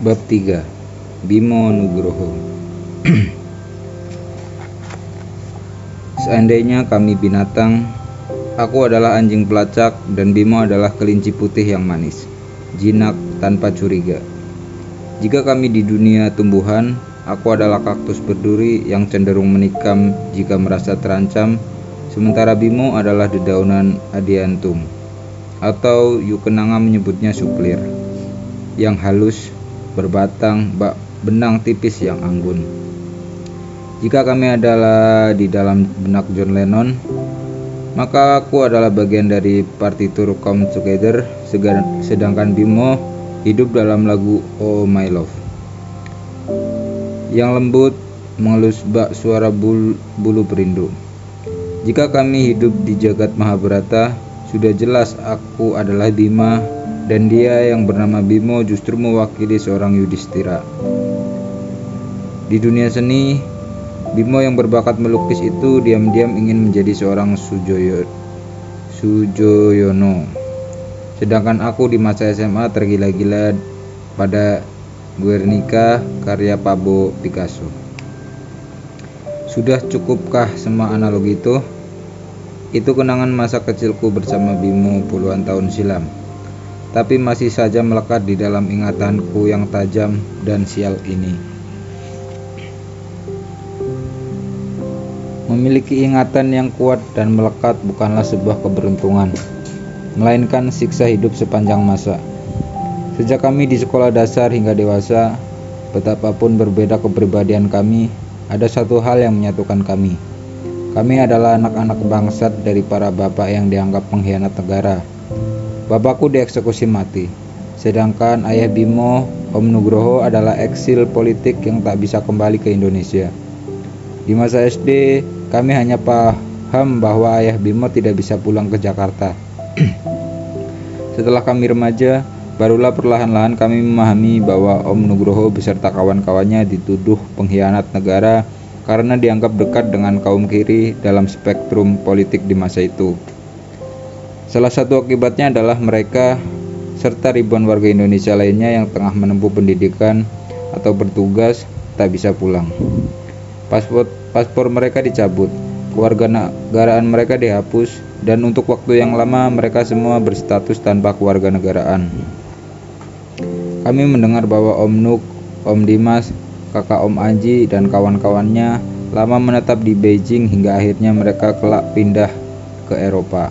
Bab 3. Bimo Nugroho. Seandainya kami binatang, aku adalah anjing pelacak dan Bimo adalah kelinci putih yang manis, jinak tanpa curiga. Jika kami di dunia tumbuhan, aku adalah kaktus berduri yang cenderung menikam jika merasa terancam, sementara Bimo adalah dedaunan adiantum, atau Yukenanga menyebutnya suplir, yang halus, berbatang bak benang tipis yang anggun. Jika kami adalah di dalam benak John Lennon, maka aku adalah bagian dari partitur Come Together, sedangkan Bimo hidup dalam lagu Oh My Love yang lembut mengelus bak suara bulu perindu. Jika kami hidup di jagat Mahabharata, sudah jelas aku adalah Bima, dan dia yang bernama Bimo justru mewakili seorang Yudhistira. Di dunia seni, Bimo yang berbakat melukis itu diam-diam ingin menjadi seorang Sujoyono. Sedangkan aku di masa SMA tergila-gila pada Guernica karya Pablo Picasso. Sudah cukupkah semua analogi itu? Itu kenangan masa kecilku bersama Bimo puluhan tahun silam, tapi masih saja melekat di dalam ingatanku yang tajam dan sial ini. Memiliki ingatan yang kuat dan melekat bukanlah sebuah keberuntungan, melainkan siksa hidup sepanjang masa. Sejak kami di sekolah dasar hingga dewasa, betapapun berbeda kepribadian kami, ada satu hal yang menyatukan kami. Kami adalah anak-anak bangsat dari para bapak yang dianggap pengkhianat negara. Bapakku dieksekusi mati, sedangkan ayah Bimo, Om Nugroho, adalah eksil politik yang tak bisa kembali ke Indonesia. Di masa SD, kami hanya paham bahwa ayah Bimo tidak bisa pulang ke Jakarta. Setelah kami remaja, barulah perlahan-lahan kami memahami bahwa Om Nugroho beserta kawan-kawannya dituduh pengkhianat negara karena dianggap dekat dengan kaum kiri dalam spektrum politik di masa itu. Salah satu akibatnya adalah mereka serta ribuan warga Indonesia lainnya yang tengah menempuh pendidikan atau bertugas tak bisa pulang. Paspor mereka dicabut, kewarganegaraan mereka dihapus, dan untuk waktu yang lama mereka semua berstatus tanpa kewarganegaraan. Kami mendengar bahwa Om Nuk, Om Dimas, kakak Om Aji, dan kawan-kawannya lama menetap di Beijing hingga akhirnya mereka kelak pindah ke Eropa.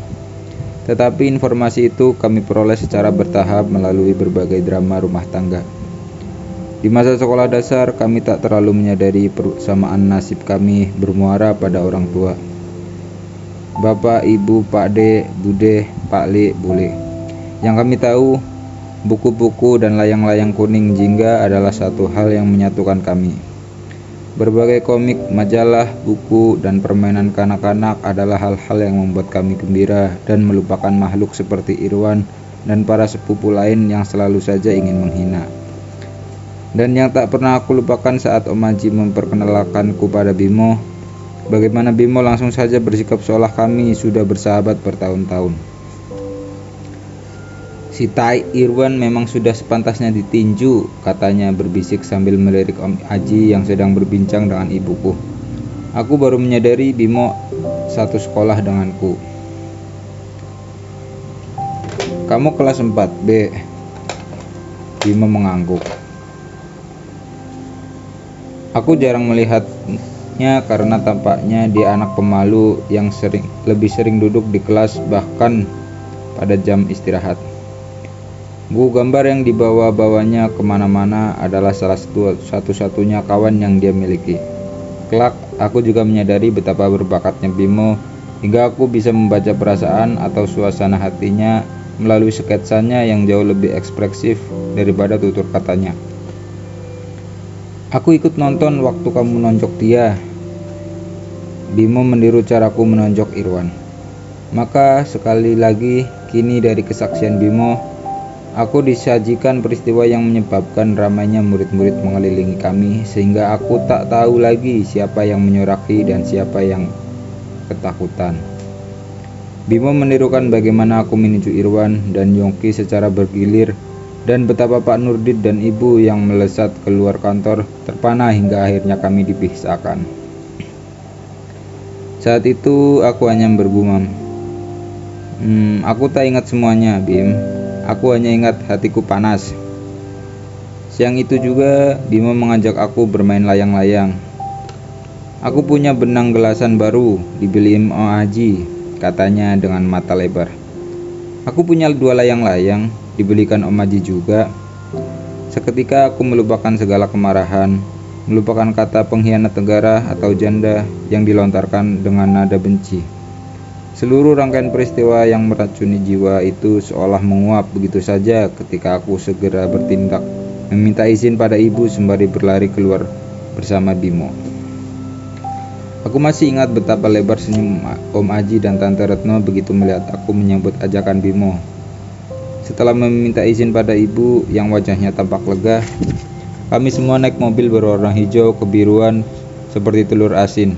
Tetapi informasi itu kami peroleh secara bertahap melalui berbagai drama rumah tangga. Di masa sekolah dasar, kami tak terlalu menyadari persamaan nasib kami bermuara pada orang tua. Bapak, Ibu, Pak De, Bude, Pak Le, Bule. Yang kami tahu, buku-buku dan layang-layang kuning jingga adalah satu hal yang menyatukan kami. Berbagai komik, majalah, buku, dan permainan kanak-kanak adalah hal-hal yang membuat kami gembira dan melupakan makhluk seperti Irwan dan para sepupu lain yang selalu saja ingin menghina. Dan yang tak pernah aku lupakan saat Om Aji memperkenalkanku pada Bimo, bagaimana Bimo langsung saja bersikap seolah kami sudah bersahabat bertahun-tahun. Si tai Irwan memang sudah sepantasnya ditinju, katanya berbisik sambil melirik Om Aji yang sedang berbincang dengan ibuku. Aku baru menyadari Bimo satu sekolah denganku. Kamu kelas 4, B. Bimo mengangguk. Aku jarang melihatnya karena tampaknya dia anak pemalu yang lebih sering duduk di kelas bahkan pada jam istirahat. Buku gambar yang dibawa-bawanya kemana-mana adalah salah satu-satunya kawan yang dia miliki. Kelak, aku juga menyadari betapa berbakatnya Bimo hingga aku bisa membaca perasaan atau suasana hatinya melalui sketsanya yang jauh lebih ekspresif daripada tutur katanya. Aku ikut nonton waktu kamu menonjok dia. Bimo meniru caraku menonjok Irwan. Maka sekali lagi, kini dari kesaksian Bimo, aku disajikan peristiwa yang menyebabkan ramainya murid-murid mengelilingi kami, sehingga aku tak tahu lagi siapa yang menyoraki dan siapa yang ketakutan. Bimo menirukan bagaimana aku meninju Irwan dan Yongki secara bergilir dan betapa Pak Nurdin dan Ibu yang melesat keluar kantor terpana hingga akhirnya kami dipisahkan. Saat itu aku hanya bergumam, aku tak ingat semuanya, Bim. Aku hanya ingat hatiku panas. Siang itu juga Bimo mengajak aku bermain layang-layang. Aku punya benang gelasan baru, dibeliin Om Aji, katanya dengan mata lebar. Aku punya 2 layang-layang, dibelikan Om Aji juga. Seketika aku melupakan segala kemarahan, melupakan kata pengkhianat negara atau janda yang dilontarkan dengan nada benci. Seluruh rangkaian peristiwa yang meracuni jiwa itu seolah menguap begitu saja ketika aku segera bertindak, meminta izin pada ibu sembari berlari keluar bersama Bimo. Aku masih ingat betapa lebar senyum Om Aji dan Tante Retno begitu melihat aku menyambut ajakan Bimo. Setelah meminta izin pada ibu yang wajahnya tampak lega, kami semua naik mobil berwarna hijau kebiruan seperti telur asin.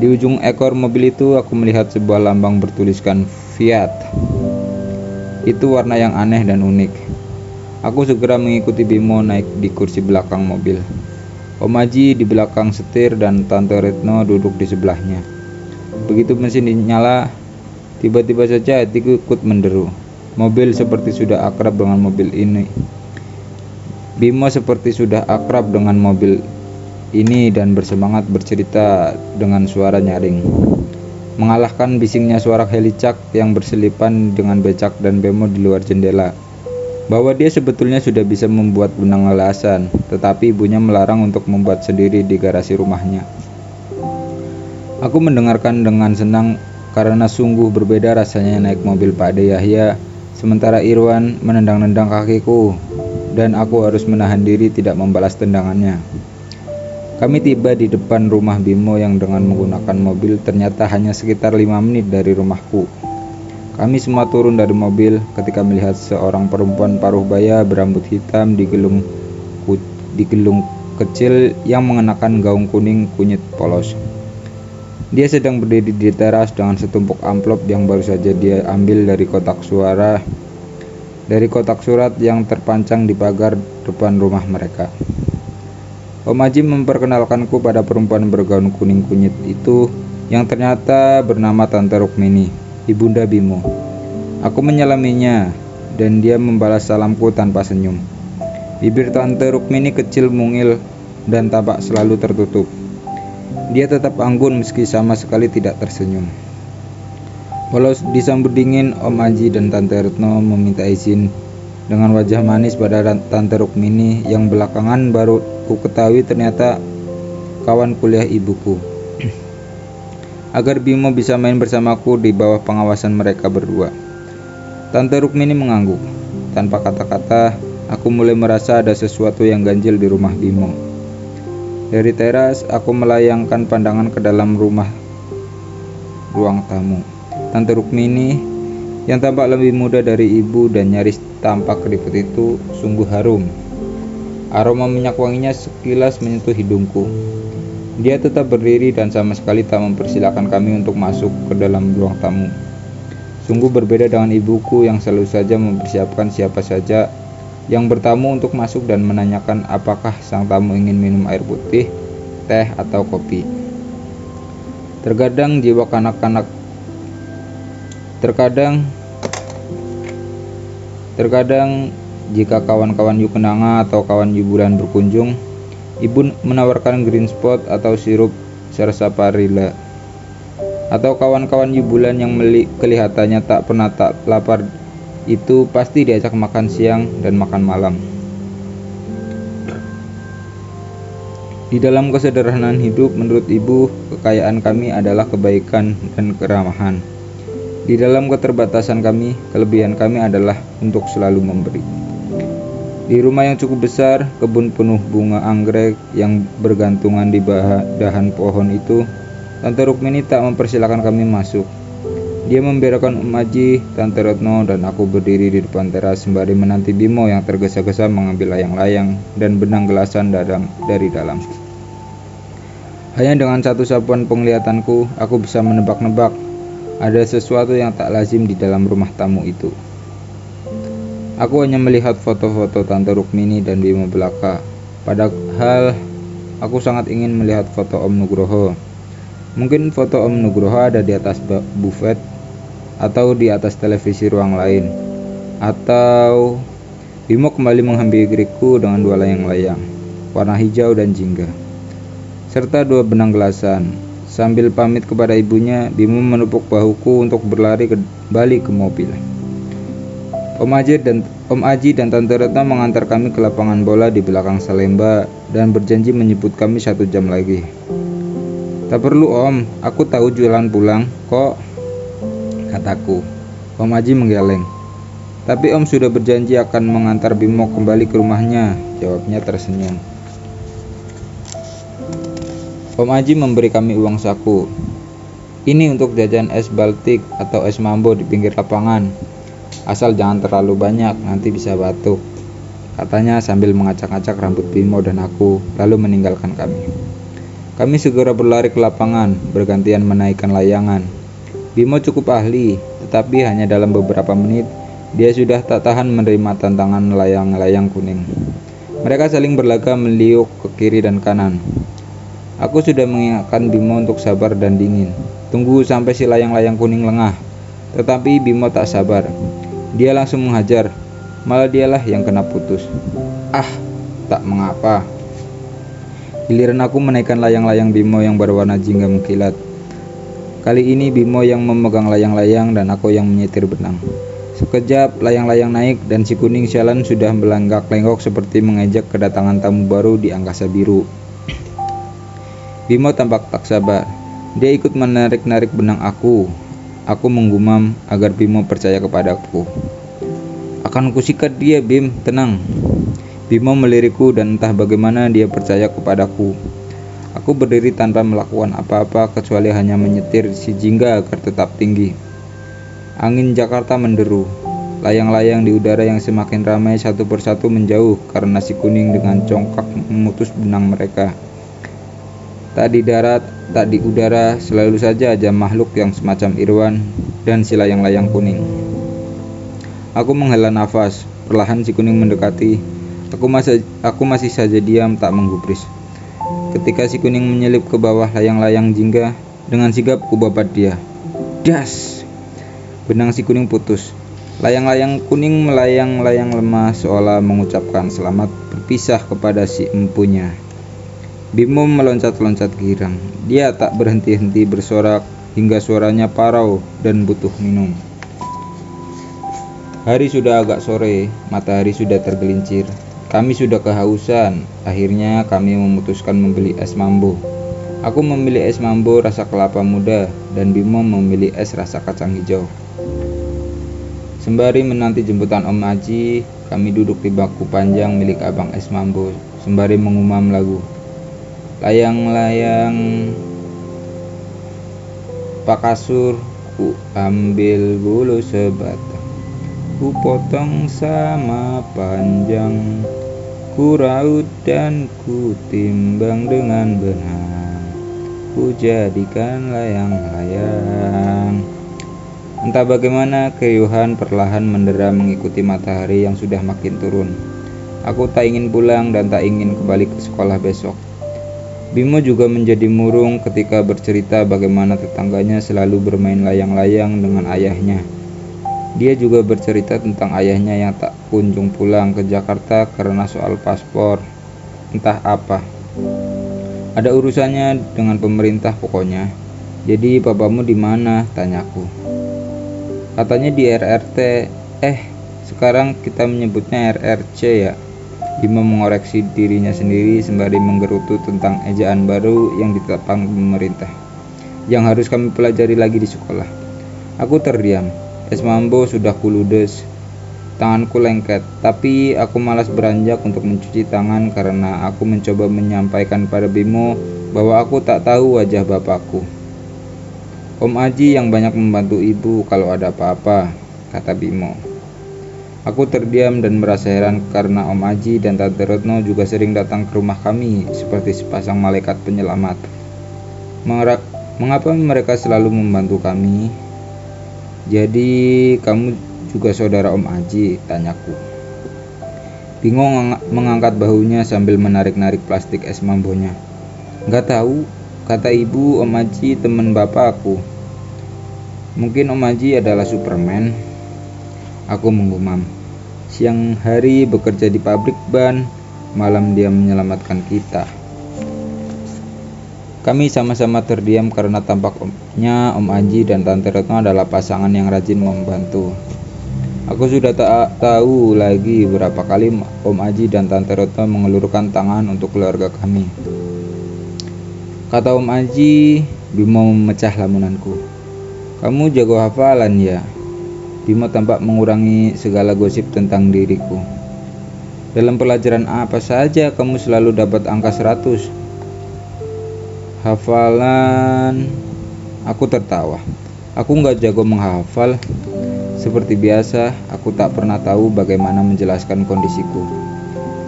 Di ujung ekor mobil itu aku melihat sebuah lambang bertuliskan Fiat. Itu warna yang aneh dan unik. Aku segera mengikuti Bimo naik di kursi belakang mobil. Om Aji di belakang setir dan Tante Retno duduk di sebelahnya. Begitu mesin dinyala, tiba-tiba saja hatiku ikut menderu. Mobil seperti sudah akrab dengan mobil ini. Bimo seperti sudah akrab dengan mobil ini dan bersemangat bercerita dengan suara nyaring, mengalahkan bisingnya suara helicak yang berselipan dengan becak dan bemo di luar jendela. Bahwa dia sebetulnya sudah bisa membuat benang gelasan, tetapi ibunya melarang untuk membuat sendiri di garasi rumahnya. Aku mendengarkan dengan senang karena sungguh berbeda rasanya naik mobil Pak De Yahya, sementara Irwan menendang-nendang kakiku dan aku harus menahan diri tidak membalas tendangannya. Kami tiba di depan rumah Bimo yang dengan menggunakan mobil ternyata hanya sekitar 5 menit dari rumahku. Kami semua turun dari mobil ketika melihat seorang perempuan paruh baya berambut hitam di gelung kecil yang mengenakan gaun kuning kunyit polos. Dia sedang berdiri di teras dengan setumpuk amplop yang baru saja dia ambil dari kotak surat yang terpancang di pagar depan rumah mereka. Om Aji memperkenalkanku pada perempuan bergaun kuning kunyit itu yang ternyata bernama Tante Rukmini, Ibunda Bimo. Aku menyalaminya dan dia membalas salamku tanpa senyum. Bibir Tante Rukmini kecil mungil dan tampak selalu tertutup. Dia tetap anggun meski sama sekali tidak tersenyum. Walau disambut dingin, Om Aji dan Tante Retno meminta izin dengan wajah manis pada Tante Rukmini yang belakangan baru ku ketahui ternyata kawan kuliah ibuku. Agar Bimo bisa main bersamaku di bawah pengawasan mereka berdua. Tante Rukmini mengangguk. Tanpa kata-kata, aku mulai merasa ada sesuatu yang ganjil di rumah Bimo. Dari teras, aku melayangkan pandangan ke dalam ruang tamu. Tante Rukmini yang tampak lebih muda dari ibu dan nyaris tampak keriput itu sungguh harum. Aroma minyak wanginya sekilas menyentuh hidungku. Dia tetap berdiri dan sama sekali tak mempersilahkan kami untuk masuk ke dalam ruang tamu. Sungguh berbeda dengan ibuku yang selalu saja mempersiapkan siapa saja yang bertamu untuk masuk dan menanyakan apakah sang tamu ingin minum air putih, teh, atau kopi. Terkadang jika kawan-kawan Yukenanga atau kawan Yubulan berkunjung, ibu menawarkan green spot atau sirup sarsaparilla. Atau kawan-kawan Yubulan yang kelihatannya tak pernah tak lapar itu pasti diajak makan siang dan makan malam. Di dalam kesederhanaan hidup, menurut ibu, kekayaan kami adalah kebaikan dan keramahan. Di dalam keterbatasan kami, kelebihan kami adalah untuk selalu memberi. Di rumah yang cukup besar, kebun penuh bunga anggrek yang bergantungan di dahan pohon itu, Tante Rukmini tak mempersilahkan kami masuk. Dia membiarkan Om Aji, Tante Retno, dan aku berdiri di depan teras sembari menanti Bimo yang tergesa-gesa mengambil layang-layang dan benang gelasan dari dalam. Hanya dengan satu sapuan penglihatanku, aku bisa menebak-nebak ada sesuatu yang tak lazim di dalam rumah tamu itu. Aku hanya melihat foto-foto Tante Rukmini dan Bimo belaka. Padahal aku sangat ingin melihat foto Om Nugroho. Mungkin foto Om Nugroho ada di atas bufet, atau di atas televisi ruang lain, atau Bimo kembali menghampiriku dengan 2 layang-layang warna hijau dan jingga, serta 2 benang gelasan. Sambil pamit kepada ibunya, Bimo menepuk bahuku untuk berlari kembali ke mobil. Om Aji dan Tante Retno mengantar kami ke lapangan bola di belakang Salemba dan berjanji menjemput kami 1 jam lagi. Tak perlu Om, aku tahu jalan pulang kok, kataku. Om Aji menggeleng. Tapi Om sudah berjanji akan mengantar Bimo kembali ke rumahnya, jawabnya tersenyum. Om Aji memberi kami uang saku. Ini untuk jajan es Baltik atau es Mambo di pinggir lapangan. Asal jangan terlalu banyak, nanti bisa batuk, katanya sambil mengacak-acak rambut Bimo dan aku, lalu meninggalkan kami. Kami segera berlari ke lapangan, bergantian menaikkan layangan. Bimo cukup ahli, tetapi hanya dalam beberapa menit dia sudah tak tahan menerima tantangan layang-layang kuning. Mereka saling berlaga meliuk ke kiri dan kanan. Aku sudah mengingatkan Bimo untuk sabar dan dingin. Tunggu sampai si layang-layang kuning lengah. Tetapi Bimo tak sabar. Dia langsung menghajar, malah dialah yang kena putus. Tak mengapa. Giliran aku menaikkan layang-layang Bimo yang berwarna jingga mengkilat. Kali ini Bimo yang memegang layang-layang dan aku yang menyetir benang. Sekejap layang-layang naik dan si kuning sialan sudah melenggak-lenggok seperti mengejek kedatangan tamu baru di angkasa biru. Bimo tampak tak sabar. Dia ikut menarik-narik benang aku. Aku menggumam agar Bimo percaya kepadaku. Akan kusikat dia, Bim, tenang. Bimo melirikku dan entah bagaimana dia percaya kepadaku. Aku berdiri tanpa melakukan apa-apa kecuali hanya menyetir si jingga agar tetap tinggi. Angin Jakarta menderu. Layang-layang di udara yang semakin ramai satu persatu menjauh karena si kuning dengan congkak memutus benang mereka. Tak di darat, tak di udara, selalu saja ada makhluk yang semacam Irwan dan si layang-layang kuning. Aku menghela nafas, perlahan si kuning mendekati. Aku masih saja diam tak menggubris. Ketika si kuning menyelip ke bawah layang-layang jingga, dengan sigap kubabat dia. Das! Benang si kuning putus. Layang-layang kuning melayang-layang lemah seolah mengucapkan selamat berpisah kepada si empunya. Bimo meloncat-loncat girang. Dia tak berhenti-henti bersorak hingga suaranya parau dan butuh minum. Hari sudah agak sore, matahari sudah tergelincir. Kami sudah kehausan. Akhirnya kami memutuskan membeli es Mambo. Aku memilih es Mambo rasa kelapa muda dan Bimo memilih es rasa kacang hijau. Sembari menanti jemputan Om Aji, kami duduk di bangku panjang milik abang es Mambo sembari mengumam lagu. Layang-layang pak kasur, ku ambil bulu sebatang, ku potong sama panjang, ku raut dan ku timbang dengan benar, ku jadikan layang-layang. Entah bagaimana keriuhan perlahan mendera mengikuti matahari yang sudah makin turun. Aku tak ingin pulang dan tak ingin kembali ke sekolah besok. Bimo juga menjadi murung ketika bercerita bagaimana tetangganya selalu bermain layang-layang dengan ayahnya. Dia juga bercerita tentang ayahnya yang tak kunjung pulang ke Jakarta karena soal paspor. Entah apa. Ada urusannya dengan pemerintah pokoknya. Jadi papamu di mana? Tanyaku. Katanya di RRT. Sekarang kita menyebutnya RRC ya. Bimo mengoreksi dirinya sendiri sembari menggerutu tentang ejaan baru yang ditetapkan pemerintah, yang harus kami pelajari lagi di sekolah. Aku terdiam. Es Mambo sudah kuludes. Tanganku lengket, tapi aku malas beranjak untuk mencuci tangan karena aku mencoba menyampaikan pada Bimo bahwa aku tak tahu wajah bapakku. Om Aji yang banyak membantu ibu kalau ada apa-apa, kata Bimo. Aku terdiam dan merasa heran karena Om Aji dan Tante Retno juga sering datang ke rumah kami seperti sepasang malaikat penyelamat. Mengapa mereka selalu membantu kami? Jadi kamu juga saudara Om Aji? Tanyaku. Bimo mengangkat bahunya sambil menarik-narik plastik es mambonya. Nggak tahu, kata ibu, Om Aji teman bapak aku. Mungkin Om Aji adalah Superman. Aku menggumam. Siang hari bekerja di pabrik ban, malam dia menyelamatkan kita. Kami sama-sama terdiam karena tampaknya Om Aji dan Tante Retno adalah pasangan yang rajin membantu. Aku sudah tak tahu lagi berapa kali Om Aji dan Tante Retno mengelurkan tangan untuk keluarga kami. Kata Om Aji, Bimo memecah lamunanku. Kamu jago hafalan ya? Bimo tampak mengurangi segala gosip tentang diriku. Dalam pelajaran apa saja kamu selalu dapat angka 100? Hafalan. Aku tertawa. Aku nggak jago menghafal. Seperti biasa, aku tak pernah tahu bagaimana menjelaskan kondisiku.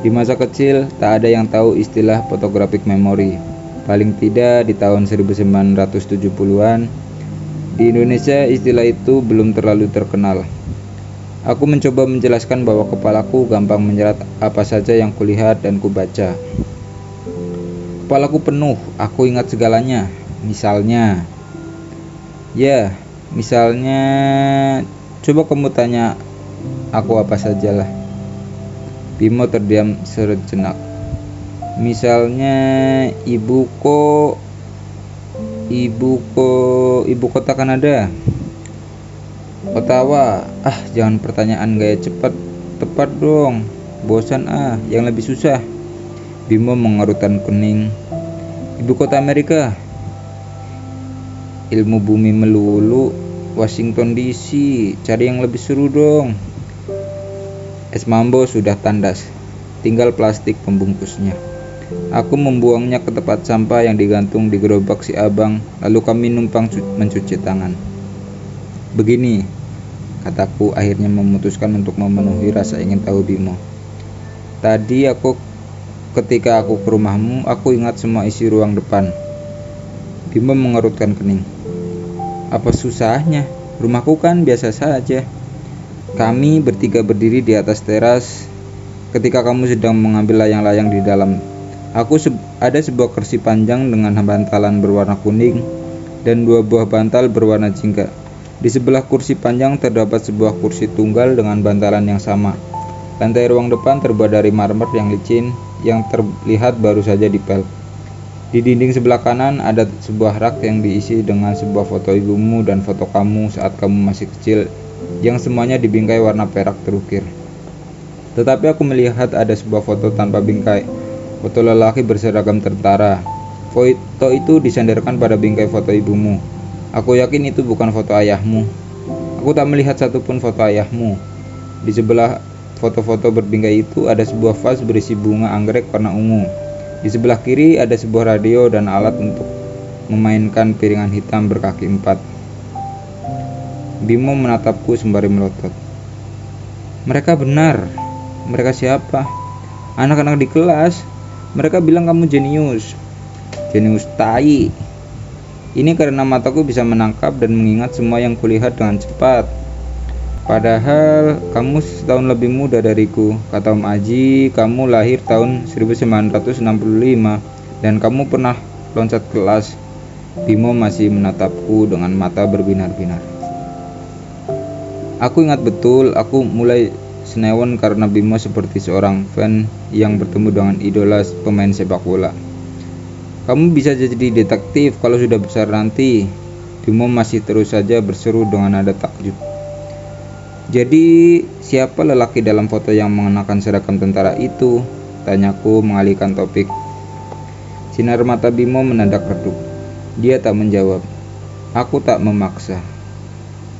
Di masa kecil, tak ada yang tahu istilah photographic memory. Paling tidak di tahun 1970-an, di Indonesia istilah itu belum terlalu terkenal. Aku mencoba menjelaskan bahwa kepalaku gampang menyerat apa saja yang kulihat dan kubaca. Kepalaku penuh, aku ingat segalanya. Misalnya, coba kamu tanya aku apa sajalah. Bimo terdiam sejenak. Misalnya ibu kota Kanada. Ottawa. Jangan pertanyaan gaya tepat dong. Bosan yang lebih susah. Bimo mengerutkan kening. Ibu kota Amerika. Ilmu bumi melulu. Washington DC. Cari yang lebih seru dong. Es mambo sudah tandas. Tinggal plastik pembungkusnya. Aku membuangnya ke tempat sampah yang digantung di gerobak si abang. Lalu kami numpang mencuci tangan. Begini, kataku akhirnya memutuskan untuk memenuhi rasa ingin tahu Bimo. Tadi ketika aku ke rumahmu, aku ingat semua isi ruang depan. Bimo mengerutkan kening. Apa susahnya? Rumahku kan biasa saja. Kami bertiga berdiri di atas teras ketika kamu sedang mengambil layang-layang di dalam. Ada sebuah kursi panjang dengan bantalan berwarna kuning dan 2 buah bantal berwarna jingga. Di sebelah kursi panjang terdapat sebuah kursi tunggal dengan bantalan yang sama. Lantai ruang depan terbuat dari marmer yang licin yang terlihat baru saja dipel. Di dinding sebelah kanan ada sebuah rak yang diisi dengan sebuah foto ibumu dan foto kamu saat kamu masih kecil yang semuanya dibingkai warna perak terukir. Tetapi aku melihat ada sebuah foto tanpa bingkai, foto lelaki berseragam tentara. Foto itu disandarkan pada bingkai foto ibumu. Aku yakin itu bukan foto ayahmu. Aku tak melihat satupun foto ayahmu. Di sebelah foto-foto berbingkai itu ada sebuah vas berisi bunga anggrek warna ungu. Di sebelah kiri ada sebuah radio dan alat untuk memainkan piringan hitam berkaki 4. Bimo menatapku sembari melotot. Mereka benar. Mereka siapa? Anak-anak di kelas. Mereka bilang kamu jenius. Jenius tai. Ini karena mataku bisa menangkap dan mengingat semua yang kulihat dengan cepat. Padahal kamu setahun lebih muda dariku. Kata Om Aji, kamu lahir tahun 1965 dan kamu pernah loncat kelas. Bimo masih menatapku dengan mata berbinar-binar. Aku ingat betul, aku mulai senewan karena Bimo seperti seorang fan yang bertemu dengan idola pemain sepak bola. Kamu bisa jadi detektif kalau sudah besar nanti. Bimo masih terus saja berseru dengan nada takjub. Jadi siapa lelaki dalam foto yang mengenakan seragam tentara itu? Tanyaku mengalihkan topik. Sinar mata Bimo mendadak redup. Dia tak menjawab. Aku tak memaksa.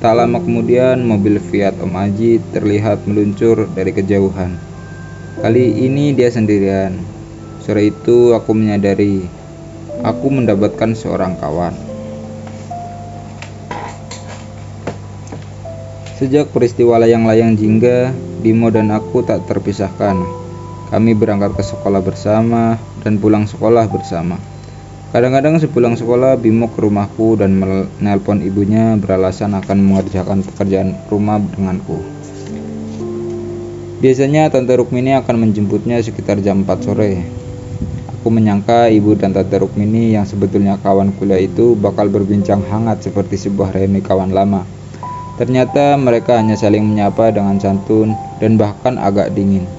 Tak lama kemudian mobil Fiat Om Aji terlihat meluncur dari kejauhan. Kali ini dia sendirian. Sore itu aku menyadari aku mendapatkan seorang kawan. Sejak peristiwa layang-layang jingga, Bimo dan aku tak terpisahkan. Kami berangkat ke sekolah bersama dan pulang sekolah bersama. Kadang-kadang sepulang sekolah, Bimo ke rumahku dan menelpon ibunya beralasan akan mengerjakan pekerjaan rumah denganku. Biasanya Tante Rukmini akan menjemputnya sekitar jam 4 sore. Aku menyangka ibu dan Tante Rukmini yang sebetulnya kawan kuliah itu bakal berbincang hangat seperti sebuah reuni kawan lama. Ternyata mereka hanya saling menyapa dengan santun dan bahkan agak dingin.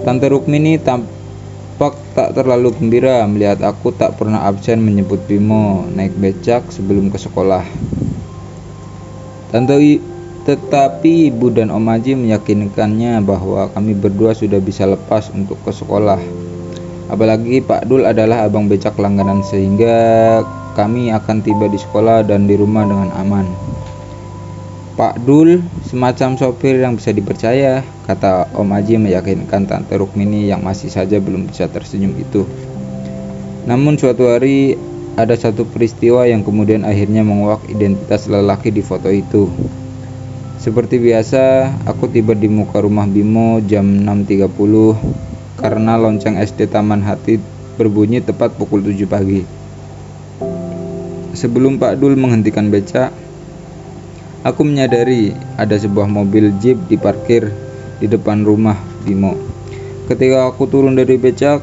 Tante Rukmini tampak tak terlalu gembira melihat aku tak pernah absen menyebut Bimo naik becak sebelum ke sekolah. Tetapi ibu dan Om Aji meyakinkannya bahwa kami berdua sudah bisa lepas untuk ke sekolah. Apalagi Pak Dul adalah abang becak langganan sehingga kami akan tiba di sekolah dan di rumah dengan aman. Pak Dul semacam sopir yang bisa dipercaya, kata Om Aji meyakinkan Tante Rukmini yang masih saja belum bisa tersenyum itu. Namun suatu hari ada satu peristiwa yang kemudian akhirnya menguak identitas lelaki di foto itu. Seperti biasa, aku tiba di muka rumah Bimo jam 6.30 karena lonceng SD Taman Hati berbunyi tepat pukul 7 pagi. Sebelum Pak Dul menghentikan becak, aku menyadari ada sebuah mobil jeep diparkir di depan rumah Bimo. Ketika aku turun dari becak,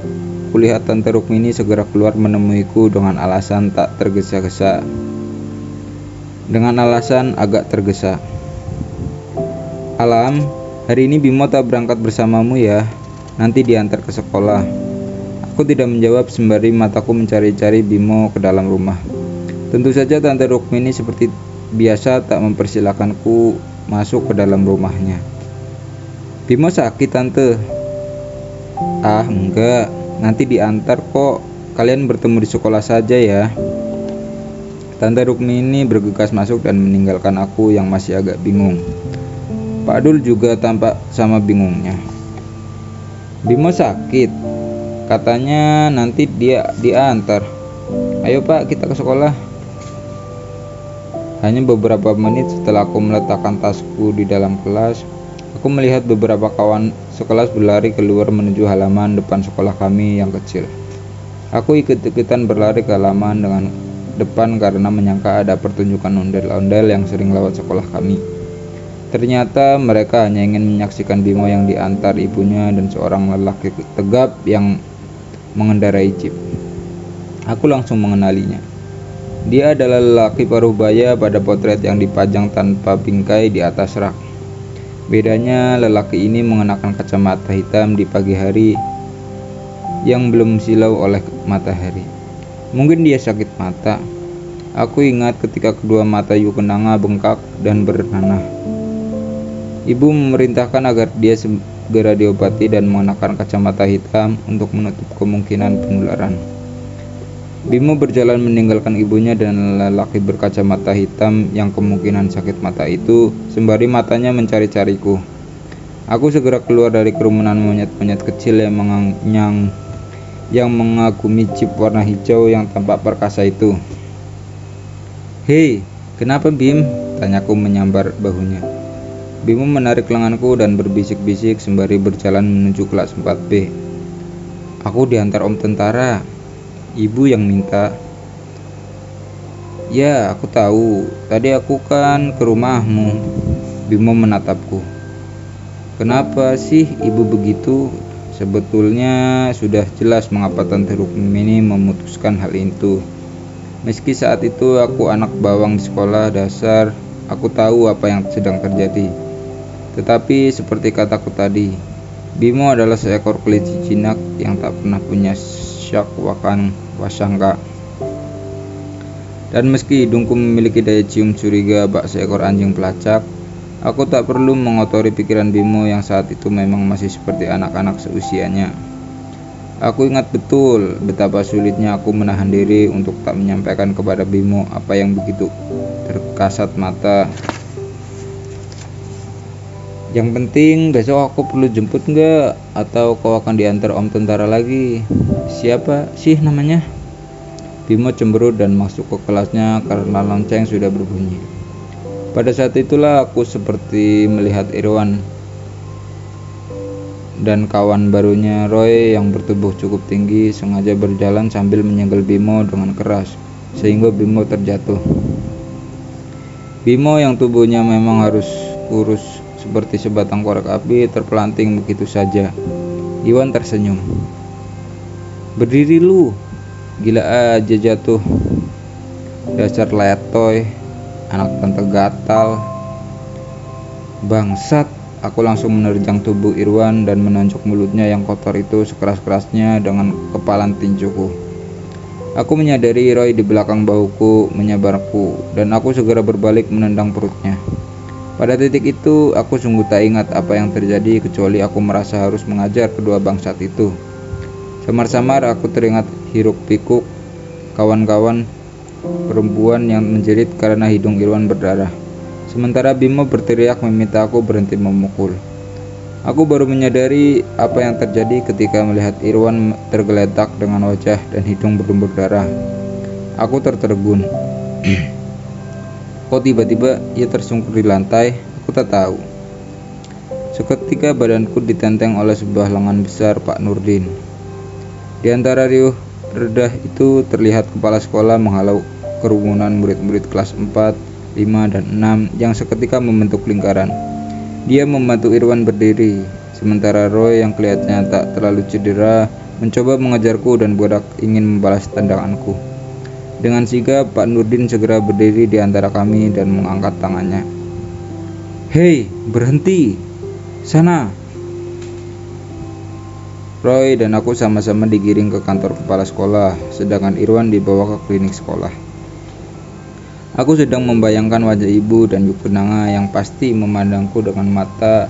kulihat Tante Rukmini segera keluar menemuiku dengan alasan tak tergesa-gesa. Dengan alasan agak tergesa. Alam, hari ini Bimo tak berangkat bersamamu ya, nanti diantar ke sekolah. Aku tidak menjawab sembari mataku mencari-cari Bimo ke dalam rumah. Tentu saja Tante Rukmini seperti biasa tak mempersilahkanku masuk ke dalam rumahnya. Bimo sakit Tante. Ah enggak, nanti diantar kok, kalian bertemu di sekolah saja ya. Tante Rukmini bergegas masuk dan meninggalkan aku yang masih agak bingung. Pak Dul juga tampak sama bingungnya. Bimo sakit, katanya nanti dia diantar. Ayo Pak, kita ke sekolah. Hanya beberapa menit setelah aku meletakkan tasku di dalam kelas, aku melihat beberapa kawan sekelas berlari keluar menuju halaman depan sekolah kami yang kecil. Aku ikut-ikutan berlari ke halaman dengan depan karena menyangka ada pertunjukan ondel-ondel yang sering lewat sekolah kami. Ternyata mereka hanya ingin menyaksikan Bimo yang diantar ibunya dan seorang lelaki tegap yang mengendarai jeep. Aku langsung mengenalinya. Dia adalah lelaki paruh baya pada potret yang dipajang tanpa bingkai di atas rak. Bedanya lelaki ini mengenakan kacamata hitam di pagi hari yang belum silau oleh matahari. Mungkin dia sakit mata. Aku ingat ketika kedua mata Yukenanga bengkak dan bernanah. Ibu memerintahkan agar dia segera diobati dan mengenakan kacamata hitam untuk menutup kemungkinan penularan. Bimo berjalan meninggalkan ibunya dan lelaki berkacamata hitam yang kemungkinan sakit mata itu sembari matanya mencari-cariku. Aku segera keluar dari kerumunan monyet-monyet kecil yang mengagumi jeep warna hijau yang tampak perkasa itu. Hei, kenapa Bim? Tanyaku menyambar bahunya. Bimo menarik lenganku dan berbisik-bisik sembari berjalan menuju kelas 4B. Aku diantar Om Tentara. Ibu yang minta. Ya, aku tahu. Tadi aku kan ke rumahmu. Bimo menatapku. Kenapa sih ibu begitu? Sebetulnya sudah jelas mengapa Tante Rukmini memutuskan hal itu. Meski saat itu aku anak bawang di sekolah dasar, aku tahu apa yang sedang terjadi. Tetapi seperti kataku tadi, Bimo adalah seekor kelinci jinak yang tak pernah punya syak wasangka. Dan meski hidungku memiliki daya cium curiga bak seekor anjing pelacak, aku tak perlu mengotori pikiran Bimo yang saat itu memang masih seperti anak-anak seusianya. Aku ingat betul betapa sulitnya aku menahan diri untuk tak menyampaikan kepada Bimo apa yang begitu terkasat mata. Yang penting besok aku perlu jemput nggak? Atau kau akan diantar Om Tentara lagi? Siapa sih namanya? Bimo cemberut dan masuk ke kelasnya karena lonceng sudah berbunyi. Pada saat itulah aku seperti melihat Irwan dan kawan barunya Roy yang bertubuh cukup tinggi sengaja berjalan sambil menyenggol Bimo dengan keras sehingga Bimo terjatuh. Bimo yang tubuhnya memang harus kurus seperti sebatang korek api terpelanting begitu saja. Iwan tersenyum. "Berdiri lu, gila aja jatuh. Dasar letoy, anak tante gatal." "Bangsat," aku langsung menerjang tubuh Irwan dan menonjok mulutnya yang kotor itu sekeras-kerasnya dengan kepalan tinjuku. Aku menyadari Roy di belakang bahuku menyabarku, dan aku segera berbalik menendang perutnya. Pada titik itu, aku sungguh tak ingat apa yang terjadi kecuali aku merasa harus mengajar kedua bangsat itu. Samar-samar aku teringat hiruk-pikuk kawan-kawan perempuan yang menjerit karena hidung Irwan berdarah. Sementara Bimo berteriak meminta aku berhenti memukul. Aku baru menyadari apa yang terjadi ketika melihat Irwan tergeletak dengan wajah dan hidung berlumur darah. Aku tertegun. Kok tiba-tiba ia tersungkur di lantai? Aku tak tahu. Seketika badanku ditenteng oleh sebuah lengan besar Pak Nurdin. Di antara riuh redah itu terlihat kepala sekolah menghalau kerumunan murid-murid kelas 4, 5, dan 6 yang seketika membentuk lingkaran. Dia membantu Irwan berdiri, sementara Roy yang kelihatannya tak terlalu cedera mencoba mengejarku dan Bodak ingin membalas tendanganku. Dengan sigap, Pak Nurdin segera berdiri di antara kami dan mengangkat tangannya. "Hei, berhenti! Sana!" Roy dan aku sama-sama digiring ke kantor kepala sekolah, sedangkan Irwan dibawa ke klinik sekolah. Aku sedang membayangkan wajah ibu dan Yuk Kenanga yang pasti memandangku dengan mata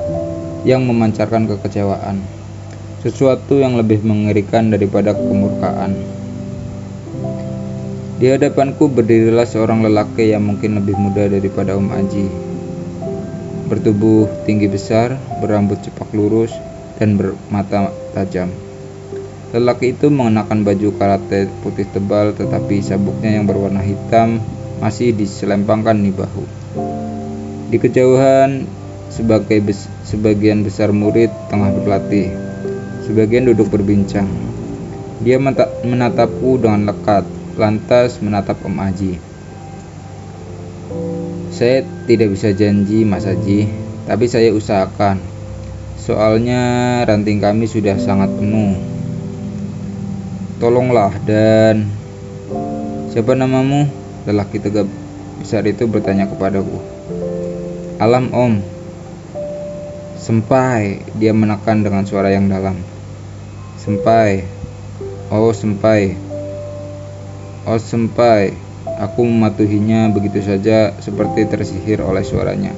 yang memancarkan kekecewaan. Sesuatu yang lebih mengerikan daripada kemurkaan. Di hadapanku berdirilah seorang lelaki yang mungkin lebih muda daripada Om Aji. Bertubuh tinggi besar, berambut cepak lurus, dan bermata tajam. Lelaki itu mengenakan baju karate putih tebal, tetapi sabuknya yang berwarna hitam masih diselempangkan di bahu. Di kejauhan, sebagian besar murid tengah berlatih, sebagian duduk berbincang. Dia menatapku dengan lekat, lantas menatap Om Aji. "Saya tidak bisa janji, Mas Aji, tapi saya usahakan. Soalnya ranting kami sudah sangat penuh. Tolonglah." "Dan siapa namamu?" Lelaki tegap besar itu bertanya kepadaku. "Alam, Om." "Senpai," dia menekan dengan suara yang dalam. "Senpai. Oh, Senpai. Oh, Senpai." Aku mematuhinya begitu saja seperti tersihir oleh suaranya.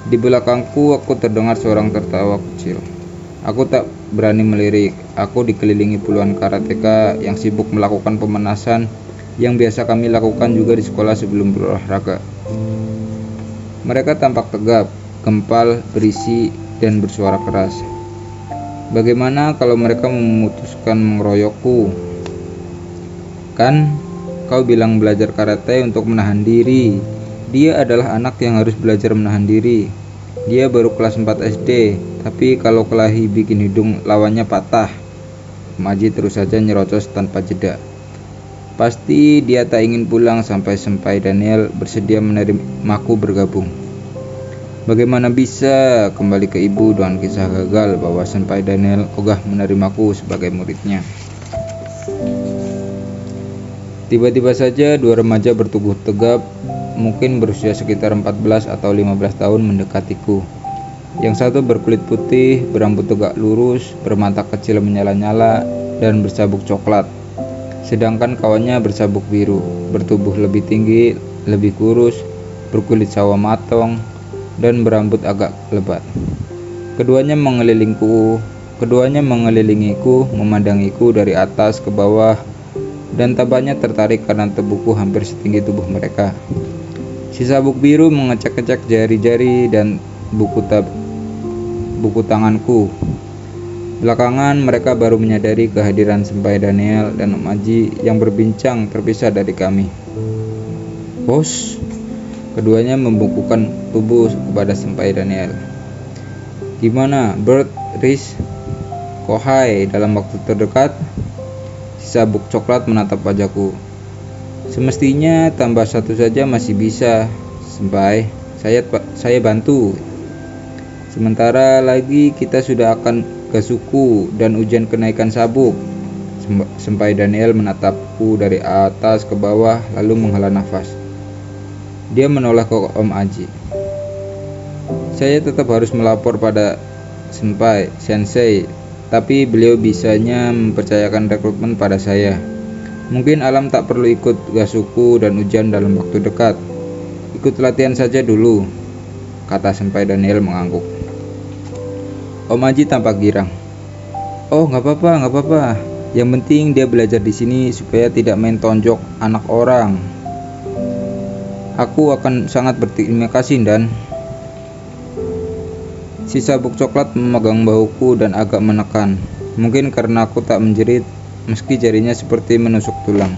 Di belakangku aku terdengar seorang tertawa kecil. Aku tak berani melirik. Aku dikelilingi puluhan karateka yang sibuk melakukan pemanasan yang biasa kami lakukan juga di sekolah sebelum berolahraga. Mereka tampak tegap, gempal, berisi, dan bersuara keras. "Bagaimana kalau mereka memutuskan mengeroyokku? Kan kau bilang belajar karate untuk menahan diri. Dia adalah anak yang harus belajar menahan diri. Dia baru kelas 4 SD, tapi kalau kelahi bikin hidung lawannya patah." Maji terus saja nyerocos tanpa jeda. Pasti dia tak ingin pulang sampai Senpai Daniel bersedia menerimaku bergabung. Bagaimana bisa kembali ke ibu dengan kisah gagal bahwa Senpai Daniel ogah menerimaku sebagai muridnya. Tiba-tiba saja dua remaja bertubuh tegap, mungkin berusia sekitar 14 atau 15 tahun mendekatiku. Yang satu berkulit putih, berambut tegak lurus, bermata kecil menyala-nyala, dan bersabuk coklat. Sedangkan kawannya bersabuk biru, bertubuh lebih tinggi, lebih kurus, berkulit sawo matong, dan berambut agak lebat. Keduanya mengelilingiku, memandangiku dari atas ke bawah, dan tampaknya tertarik karena tubuhku hampir setinggi tubuh mereka. Si sabuk biru mengecek-ngecek jari-jari dan buku tanganku. Belakangan mereka baru menyadari kehadiran Senpai Daniel dan Om Aji yang berbincang terpisah dari kami. "Bos," keduanya membungkukkan tubuh kepada Senpai Daniel. "Gimana, Bert, Riz? Kohai dalam waktu terdekat?" Si sabuk coklat menatap wajahku. "Semestinya tambah satu saja masih bisa, Senpai. Saya bantu." Sementara lagi kita sudah akan ke suku dan ujian kenaikan sabuk. Sampai Daniel menatapku dari atas ke bawah lalu menghela nafas. Dia menoleh ke Om Aji. Saya tetap harus melapor pada senpai, sensei, tapi beliau bisanya mempercayakan rekrutmen pada saya. Mungkin Alam tak perlu ikut gasuku dan ujian dalam waktu dekat. Ikut latihan saja dulu, kata senpai Daniel mengangguk. Om Aji tampak girang. Oh, nggak apa-apa. Yang penting dia belajar di sini supaya tidak main tonjok anak orang. Aku akan sangat berterima kasih, Dan. Si sabuk coklat memegang bahuku dan agak menekan. Mungkin karena aku tak menjerit, meski jarinya seperti menusuk tulang.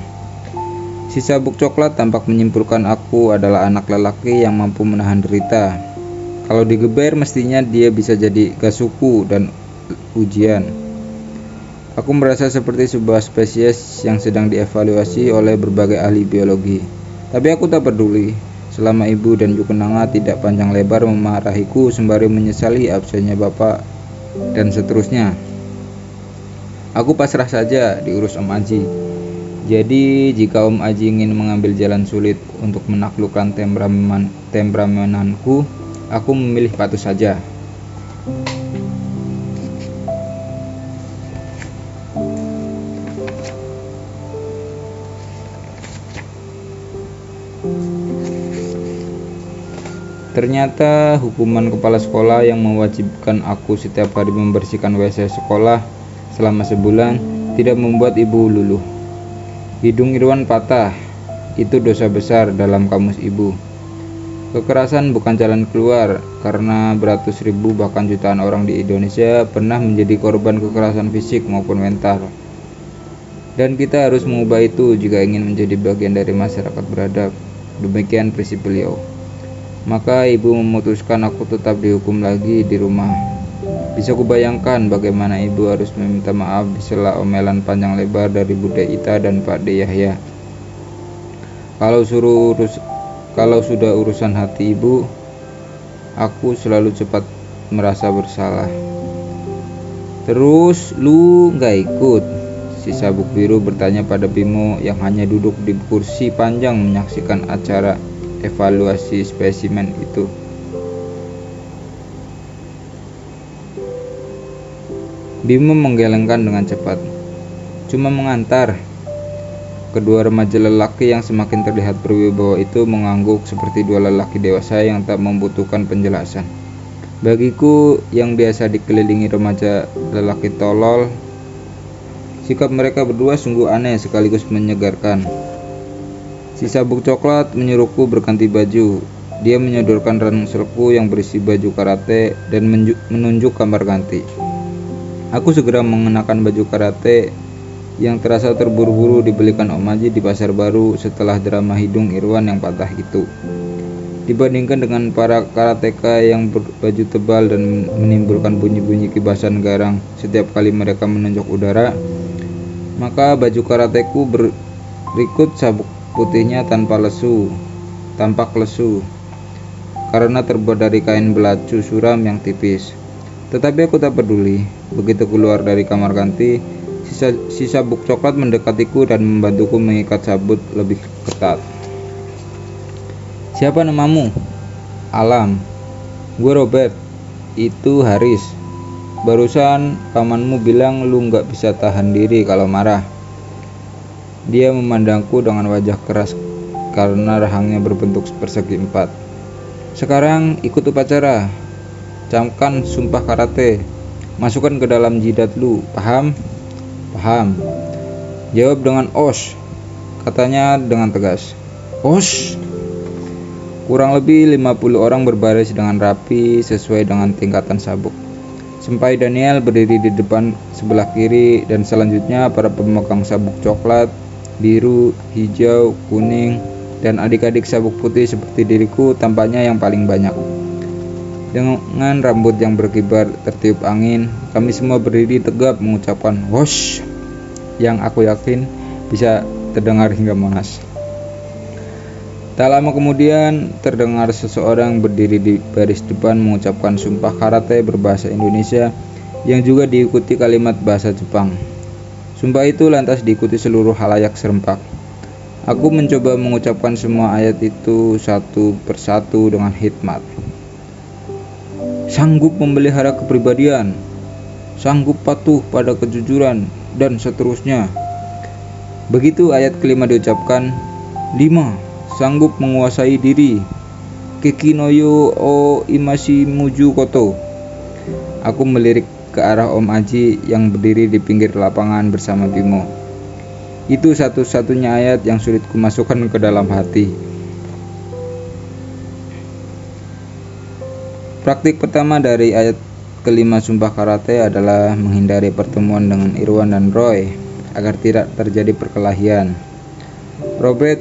Si sabuk coklat tampak menyimpulkan aku adalah anak lelaki yang mampu menahan derita. Kalau digeber mestinya dia bisa jadi gasuku dan ujian. Aku merasa seperti sebuah spesies yang sedang dievaluasi oleh berbagai ahli biologi. Tapi aku tak peduli, selama Ibu dan Yukenanga tidak panjang lebar memarahiku sembari menyesali absennya Bapak dan seterusnya. Aku pasrah saja diurus Om Aji. Jadi jika Om Aji ingin mengambil jalan sulit untuk menaklukkan temperamenanku, aku memilih patuh saja. Ternyata hukuman kepala sekolah yang mewajibkan aku setiap hari membersihkan WC sekolah selama sebulan tidak membuat Ibu luluh. Hidung Irwan patah. Itu dosa besar dalam kamus Ibu. Kekerasan bukan jalan keluar, karena beratus ribu bahkan jutaan orang di Indonesia pernah menjadi korban kekerasan fisik maupun mental. Dan kita harus mengubah itu jika ingin menjadi bagian dari masyarakat beradab. Demikian prinsip beliau. Maka Ibu memutuskan aku tetap dihukum lagi di rumah. Bisa kubayangkan bagaimana Ibu harus meminta maaf di sela omelan panjang lebar dari Bude Ita dan Pak De Yahya. Kalau sudah urusan hati Ibu, aku selalu cepat merasa bersalah. Terus lu nggak ikut? Si sabuk biru bertanya pada Bimo yang hanya duduk di kursi panjang menyaksikan acara evaluasi spesimen itu. Bimo menggelengkan dengan cepat. Cuma mengantar. Kedua remaja lelaki yang semakin terlihat berwibawa itu mengangguk seperti dua lelaki dewasa yang tak membutuhkan penjelasan. Bagiku yang biasa dikelilingi remaja lelaki tolol, sikap mereka berdua sungguh aneh sekaligus menyegarkan. Si sabuk coklat menyuruhku berganti baju. Dia menyodorkan ranselku yang berisi baju karate dan menunjuk kamar ganti. Aku segera mengenakan baju karate yang terasa terburu-buru dibelikan Om Aji di pasar baru setelah drama hidung Irwan yang patah itu. Dibandingkan dengan para karateka yang berbaju tebal dan menimbulkan bunyi-bunyi kibasan garang setiap kali mereka menonjok udara, maka baju karateku berikut sabuk putihnya tampak lesu karena terbuat dari kain belacu suram yang tipis. Tetapi aku tak peduli. Begitu keluar dari kamar ganti, si sabuk coklat mendekatiku dan membantuku mengikat sabut lebih ketat. Siapa namamu? Alam. Gue Robert. Itu Haris. Barusan pamanmu bilang lu nggak bisa tahan diri kalau marah. Dia memandangku dengan wajah keras karena rahangnya berbentuk persegi 4. Sekarang ikut upacara. Camkan sumpah karate. Masukkan ke dalam jidat lu. Paham? Paham. Jawab dengan osh. Katanya dengan tegas. Osh. Kurang lebih 50 orang berbaris dengan rapi sesuai dengan tingkatan sabuk. Senpai Daniel berdiri di depan sebelah kiri dan selanjutnya para pemegang sabuk coklat, biru, hijau, kuning, dan adik-adik sabuk putih seperti diriku tampaknya yang paling banyak. Dengan rambut yang berkibar tertiup angin, kami semua berdiri tegap mengucapkan "Wosh" yang aku yakin bisa terdengar hingga Monas. Tak lama kemudian, terdengar seseorang berdiri di baris depan mengucapkan sumpah karate berbahasa Indonesia yang juga diikuti kalimat bahasa Jepang. Sumpah itu lantas diikuti seluruh halayak serempak. Aku mencoba mengucapkan semua ayat itu satu persatu dengan hikmat. Sanggup memelihara kepribadian, sanggup patuh pada kejujuran, dan seterusnya. Begitu ayat kelima diucapkan. 5. Sanggup menguasai diri. Keki no yo o imashi muju koto. Aku melirik ke arah Om Aji yang berdiri di pinggir lapangan bersama Bimo. Itu satu-satunya ayat yang sulit kumasukkan ke dalam hati. Praktik pertama dari ayat kelima sumpah karate adalah menghindari pertemuan dengan Irwan dan Roy agar tidak terjadi perkelahian. Robert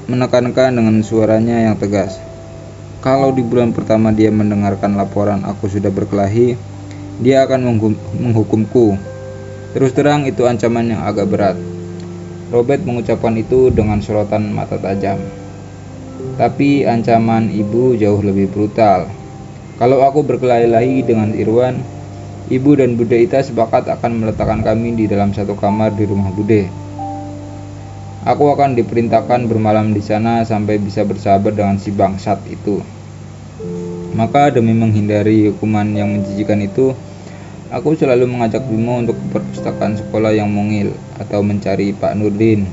menekankan dengan suaranya yang tegas. Kalau di bulan pertama dia mendengarkan laporan aku sudah berkelahi, dia akan menghukumku. Terus terang itu ancaman yang agak berat. Robert mengucapkan itu dengan sorotan mata tajam. Tapi ancaman ibu jauh lebih brutal. Kalau aku berkelahi dengan Irwan, ibu dan Bude Ita sepakat akan meletakkan kami di dalam satu kamar di rumah Bude. Aku akan diperintahkan bermalam di sana sampai bisa bersahabat dengan si bangsat itu. Maka demi menghindari hukuman yang menjijikan itu, aku selalu mengajak Bimo untuk ke perpustakaan sekolah yang mungil atau mencari Pak Nurdin,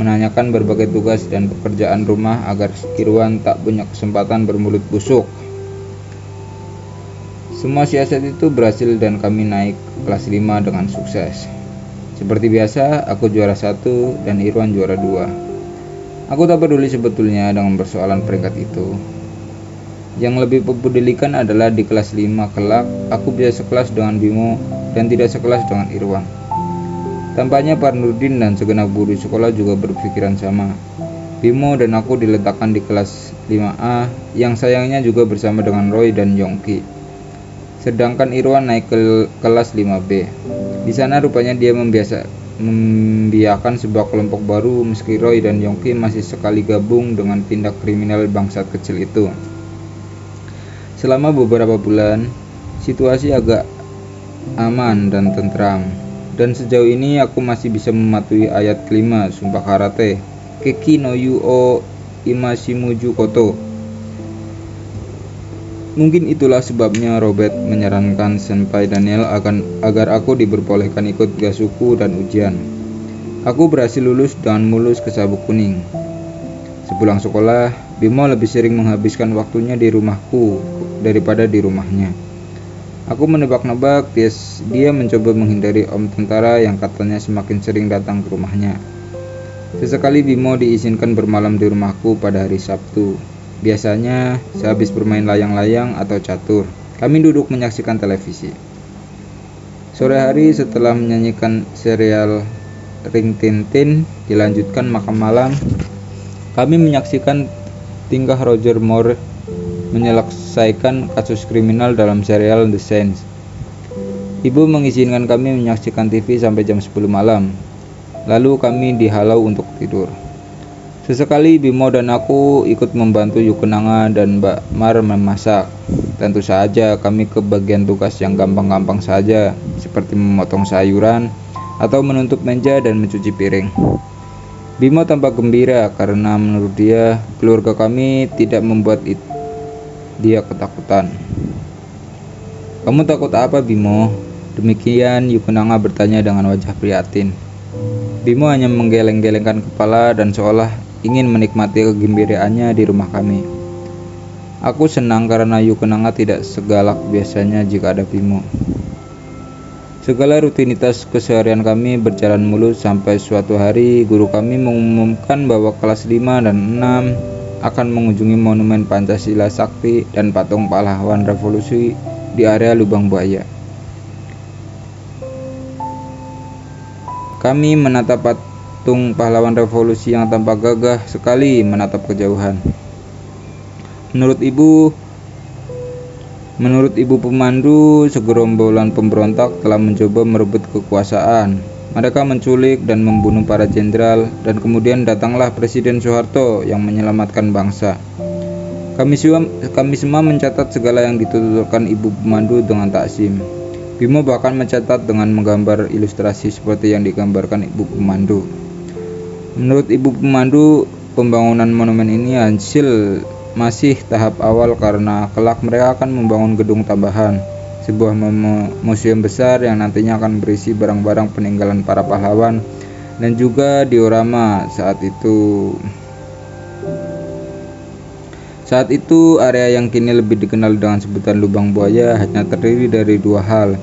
menanyakan berbagai tugas dan pekerjaan rumah agar Irwan tak punya kesempatan bermulut busuk. Semua siasat itu berhasil dan kami naik kelas 5 dengan sukses. Seperti biasa, aku juara 1 dan Irwan juara 2. Aku tak peduli sebetulnya dengan persoalan peringkat itu. Yang lebih mempedulikan adalah di kelas 5 kelak, aku bisa sekelas dengan Bimo dan tidak sekelas dengan Irwan. Tampaknya Pak Nurdin dan segenap guru sekolah juga berpikiran sama. Bimo dan aku diletakkan di kelas 5A, yang sayangnya juga bersama dengan Roy dan Yongki. Sedangkan Irwan naik ke kelas 5B. Di sana rupanya dia membiarkan sebuah kelompok baru meski Roy dan Yongki masih sekali gabung dengan tindak kriminal bangsat kecil itu. Selama beberapa bulan, situasi agak aman dan tentram. Dan sejauh ini aku masih bisa mematuhi ayat kelima sumpah karate. Keki no yu o imashi muju koto. Mungkin itulah sebabnya Robert menyarankan Senpai Daniel agar aku diperbolehkan ikut gasuku dan ujian. Aku berhasil lulus dengan mulus ke sabuk kuning. Sepulang sekolah, Bimo lebih sering menghabiskan waktunya di rumahku daripada di rumahnya. Aku menebak-nebak dia mencoba menghindari om tentara yang katanya semakin sering datang ke rumahnya. Sesekali Bimo diizinkan bermalam di rumahku pada hari Sabtu. Biasanya sehabis bermain layang-layang atau catur, kami duduk menyaksikan televisi. Sore hari setelah menyanyikan serial Ring Tin Tin dilanjutkan makan malam, kami menyaksikan tingkah Roger Moore menyelesaikan kasus kriminal dalam serial The Saints. Ibu mengizinkan kami menyaksikan TV sampai jam 10 malam. Lalu kami dihalau untuk tidur. Sesekali Bimo dan aku ikut membantu Yukenanga dan Mbak Mar memasak. Tentu saja kami ke bagian tugas yang gampang-gampang saja, seperti memotong sayuran atau menutup meja dan mencuci piring. Bimo tampak gembira karena menurut dia keluarga kami tidak membuat dia ketakutan. Kamu takut apa, Bimo? Demikian Yukenanga bertanya dengan wajah prihatin. Bimo hanya menggeleng-gelengkan kepala dan seolah ingin menikmati kegembiraannya di rumah kami. Aku senang karena Yukenanga tidak segalak biasanya jika ada Bimo. Segala rutinitas keseharian kami berjalan mulus sampai suatu hari guru kami mengumumkan bahwa kelas 5 dan 6 akan mengunjungi monumen Pancasila Sakti dan patung pahlawan revolusi di area Lubang Buaya. Kami menatap patung pahlawan revolusi yang tampak gagah sekali menatap kejauhan. Menurut ibu pemandu, segerombolan pemberontak telah mencoba merebut kekuasaan. Mereka menculik dan membunuh para jenderal, dan kemudian datanglah Presiden Soeharto yang menyelamatkan bangsa. Kami semua mencatat segala yang dituturkan Ibu Pemandu dengan taksim. Bimo bahkan mencatat dengan menggambar ilustrasi seperti yang digambarkan Ibu Pemandu. Menurut Ibu Pemandu, pembangunan monumen ini hasil masih tahap awal karena kelak mereka akan membangun gedung tambahan, sebuah museum besar yang nantinya akan berisi barang-barang peninggalan para pahlawan dan juga diorama saat itu. Saat itu, area yang kini lebih dikenal dengan sebutan Lubang Buaya hanya terdiri dari dua hal,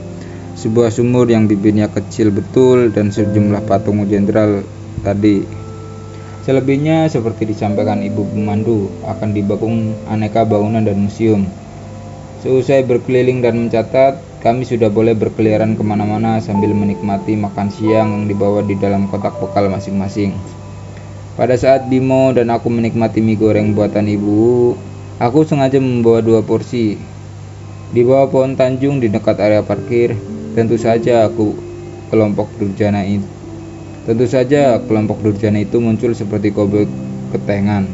sebuah sumur yang bibirnya kecil betul dan sejumlah patung jenderal tadi. Selebihnya, seperti disampaikan Ibu Pemandu, akan dibangun aneka bangunan dan museum. Seusai berkeliling dan mencatat, kami sudah boleh berkeliaran kemana-mana sambil menikmati makan siang yang dibawa di dalam kotak bekal masing-masing. Pada saat Bimo dan aku menikmati mie goreng buatan ibu, aku sengaja membawa 2 porsi. Di bawah pohon Tanjung di dekat area parkir, tentu saja kelompok durjana itu muncul seperti koboi ketengan.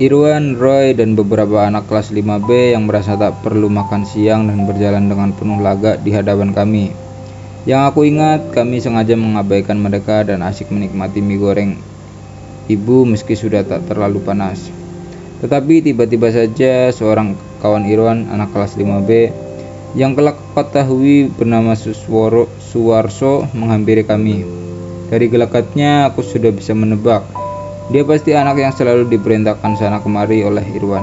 Irwan, Roy, dan beberapa anak kelas 5B yang merasa tak perlu makan siang dan berjalan dengan penuh laga di hadapan kami. Yang aku ingat, kami sengaja mengabaikan mereka dan asyik menikmati mie goreng ibu meski sudah tak terlalu panas. Tetapi tiba-tiba saja seorang kawan Irwan, anak kelas 5B, yang kelak ketahui bernama Suwarso, menghampiri kami. Dari gelagatnya aku sudah bisa menebak, dia pasti anak yang selalu diperintahkan sana kemari oleh Irwan.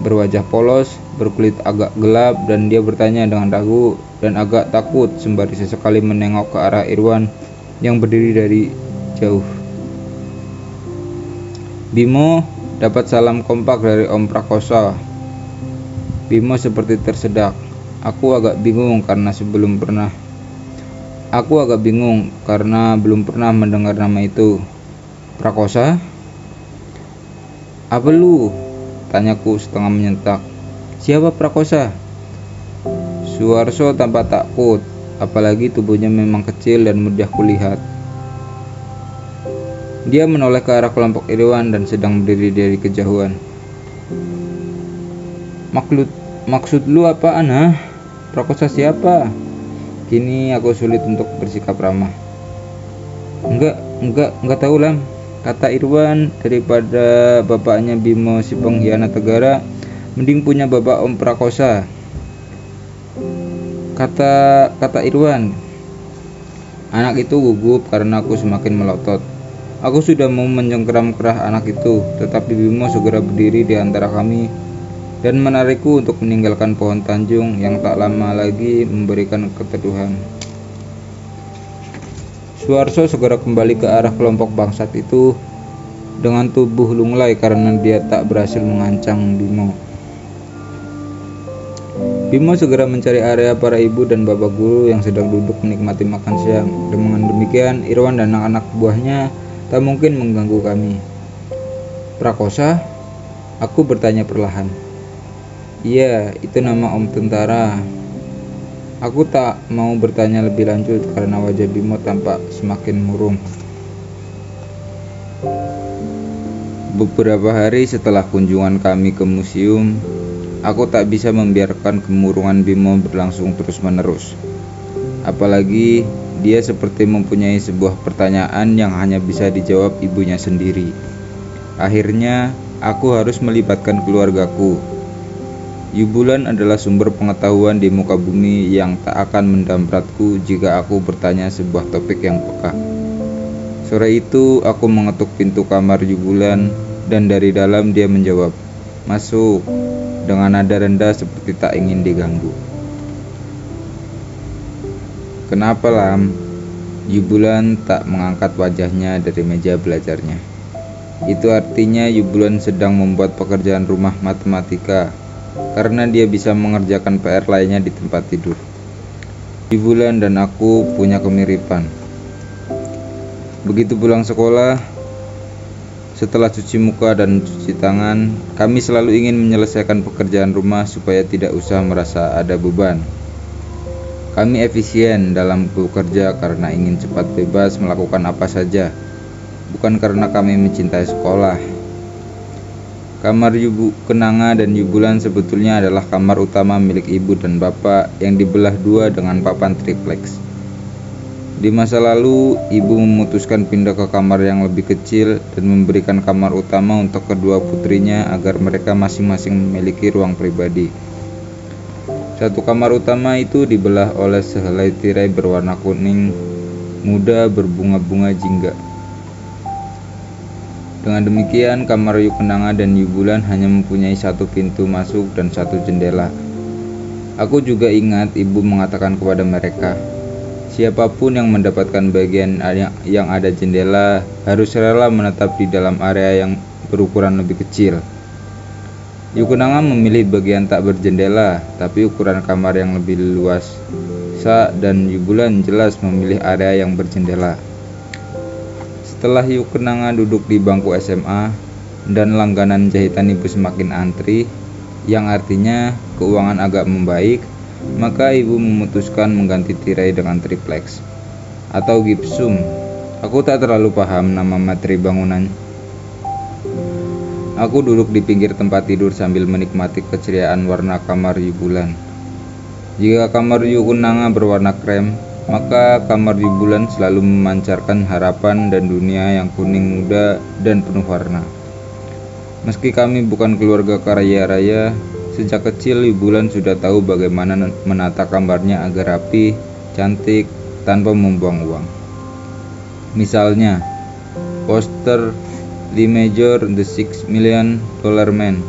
Berwajah polos, berkulit agak gelap, dan dia bertanya dengan ragu dan agak takut sembari sesekali menengok ke arah Irwan yang berdiri dari jauh. Bimo, dapat salam kompak dari Om Prakosa. Bimo seperti tersedak. Aku agak bingung karena belum pernah mendengar nama itu. Prakosa? Apa lu? Tanyaku setengah menyentak. Siapa Prakosa? Suwarso tampak takut, apalagi tubuhnya memang kecil dan mudah kulihat. Dia menoleh ke arah kelompok Irwan dan sedang berdiri dari kejauhan. Maksud lu apaan, ha? Prakosa siapa? Kini aku sulit untuk bersikap ramah. Enggak tahu, Lam. Kata Irwan, daripada bapaknya Bimo si pengkhianat negara, mending punya bapak Om Prakosa. Kata Irwan. Anak itu gugup karena aku semakin melotot. Aku sudah mau mencengkeram kerah anak itu, tetapi Bimo segera berdiri di antara kami dan menarikku untuk meninggalkan pohon Tanjung yang tak lama lagi memberikan keteduhan. Suwarso segera kembali ke arah kelompok bangsat itu dengan tubuh lunglai karena dia tak berhasil mengancam Bimo. Bimo segera mencari area para ibu dan bapak guru yang sedang duduk menikmati makan siang. Dengan demikian, Irwan dan anak-anak buahnya tak mungkin mengganggu kami. Prakosa? Aku bertanya perlahan. Iya, itu nama Om Tentara. Aku tak mau bertanya lebih lanjut karena wajah Bimo tampak semakin murung. Beberapa hari setelah kunjungan kami ke museum, aku tak bisa membiarkan kemurungan Bimo berlangsung terus-menerus. Apalagi dia seperti mempunyai sebuah pertanyaan yang hanya bisa dijawab ibunya sendiri. Akhirnya, aku harus melibatkan keluargaku. Yubulan adalah sumber pengetahuan di muka bumi yang tak akan mendampratku jika aku bertanya sebuah topik yang peka. Sore itu, aku mengetuk pintu kamar Yubulan dan dari dalam dia menjawab, "Masuk," dengan nada rendah seperti tak ingin diganggu. Kenapa, Lam? Yubulan tak mengangkat wajahnya dari meja belajarnya. Itu artinya Yubulan sedang membuat pekerjaan rumah matematika, karena dia bisa mengerjakan PR lainnya di tempat tidur. Yubulan dan aku punya kemiripan. Begitu pulang sekolah, setelah cuci muka dan cuci tangan, kami selalu ingin menyelesaikan pekerjaan rumah supaya tidak usah merasa ada beban. Kami efisien dalam bekerja karena ingin cepat bebas melakukan apa saja, bukan karena kami mencintai sekolah. Kamar Yu Kenanga dan Yu Bulan sebetulnya adalah kamar utama milik ibu dan bapak yang dibelah dua dengan papan triplex. Di masa lalu, ibu memutuskan pindah ke kamar yang lebih kecil dan memberikan kamar utama untuk kedua putrinya agar mereka masing-masing memiliki ruang pribadi. Satu kamar utama itu dibelah oleh sehelai tirai berwarna kuning muda berbunga-bunga jingga. Dengan demikian, kamar Yu Kenanga dan Yu Bulan hanya mempunyai satu pintu masuk dan satu jendela. Aku juga ingat ibu mengatakan kepada mereka, siapapun yang mendapatkan bagian yang ada jendela harus rela menetap di dalam area yang berukuran lebih kecil. Yu Kenanga memilih bagian tak berjendela, tapi ukuran kamar yang lebih luas. Dan Yu Bulan jelas memilih area yang berjendela. Setelah Yu Kenanga duduk di bangku SMA dan langganan jahitan ibu semakin antri, yang artinya keuangan agak membaik, maka ibu memutuskan mengganti tirai dengan triplex atau gipsum. Aku tak terlalu paham nama materi bangunan. Aku duduk di pinggir tempat tidur sambil menikmati keceriaan warna kamar Yu Bulan. Jika kamar Yu Kenanga berwarna krem, maka kamar Yu Bulan selalu memancarkan harapan dan dunia yang kuning muda dan penuh warna. Meski kami bukan keluarga kaya raya, sejak kecil Yu Bulan sudah tahu bagaimana menata kamarnya agar rapi, cantik, tanpa membuang uang. Misalnya, poster Lee Major The $6 Million Man.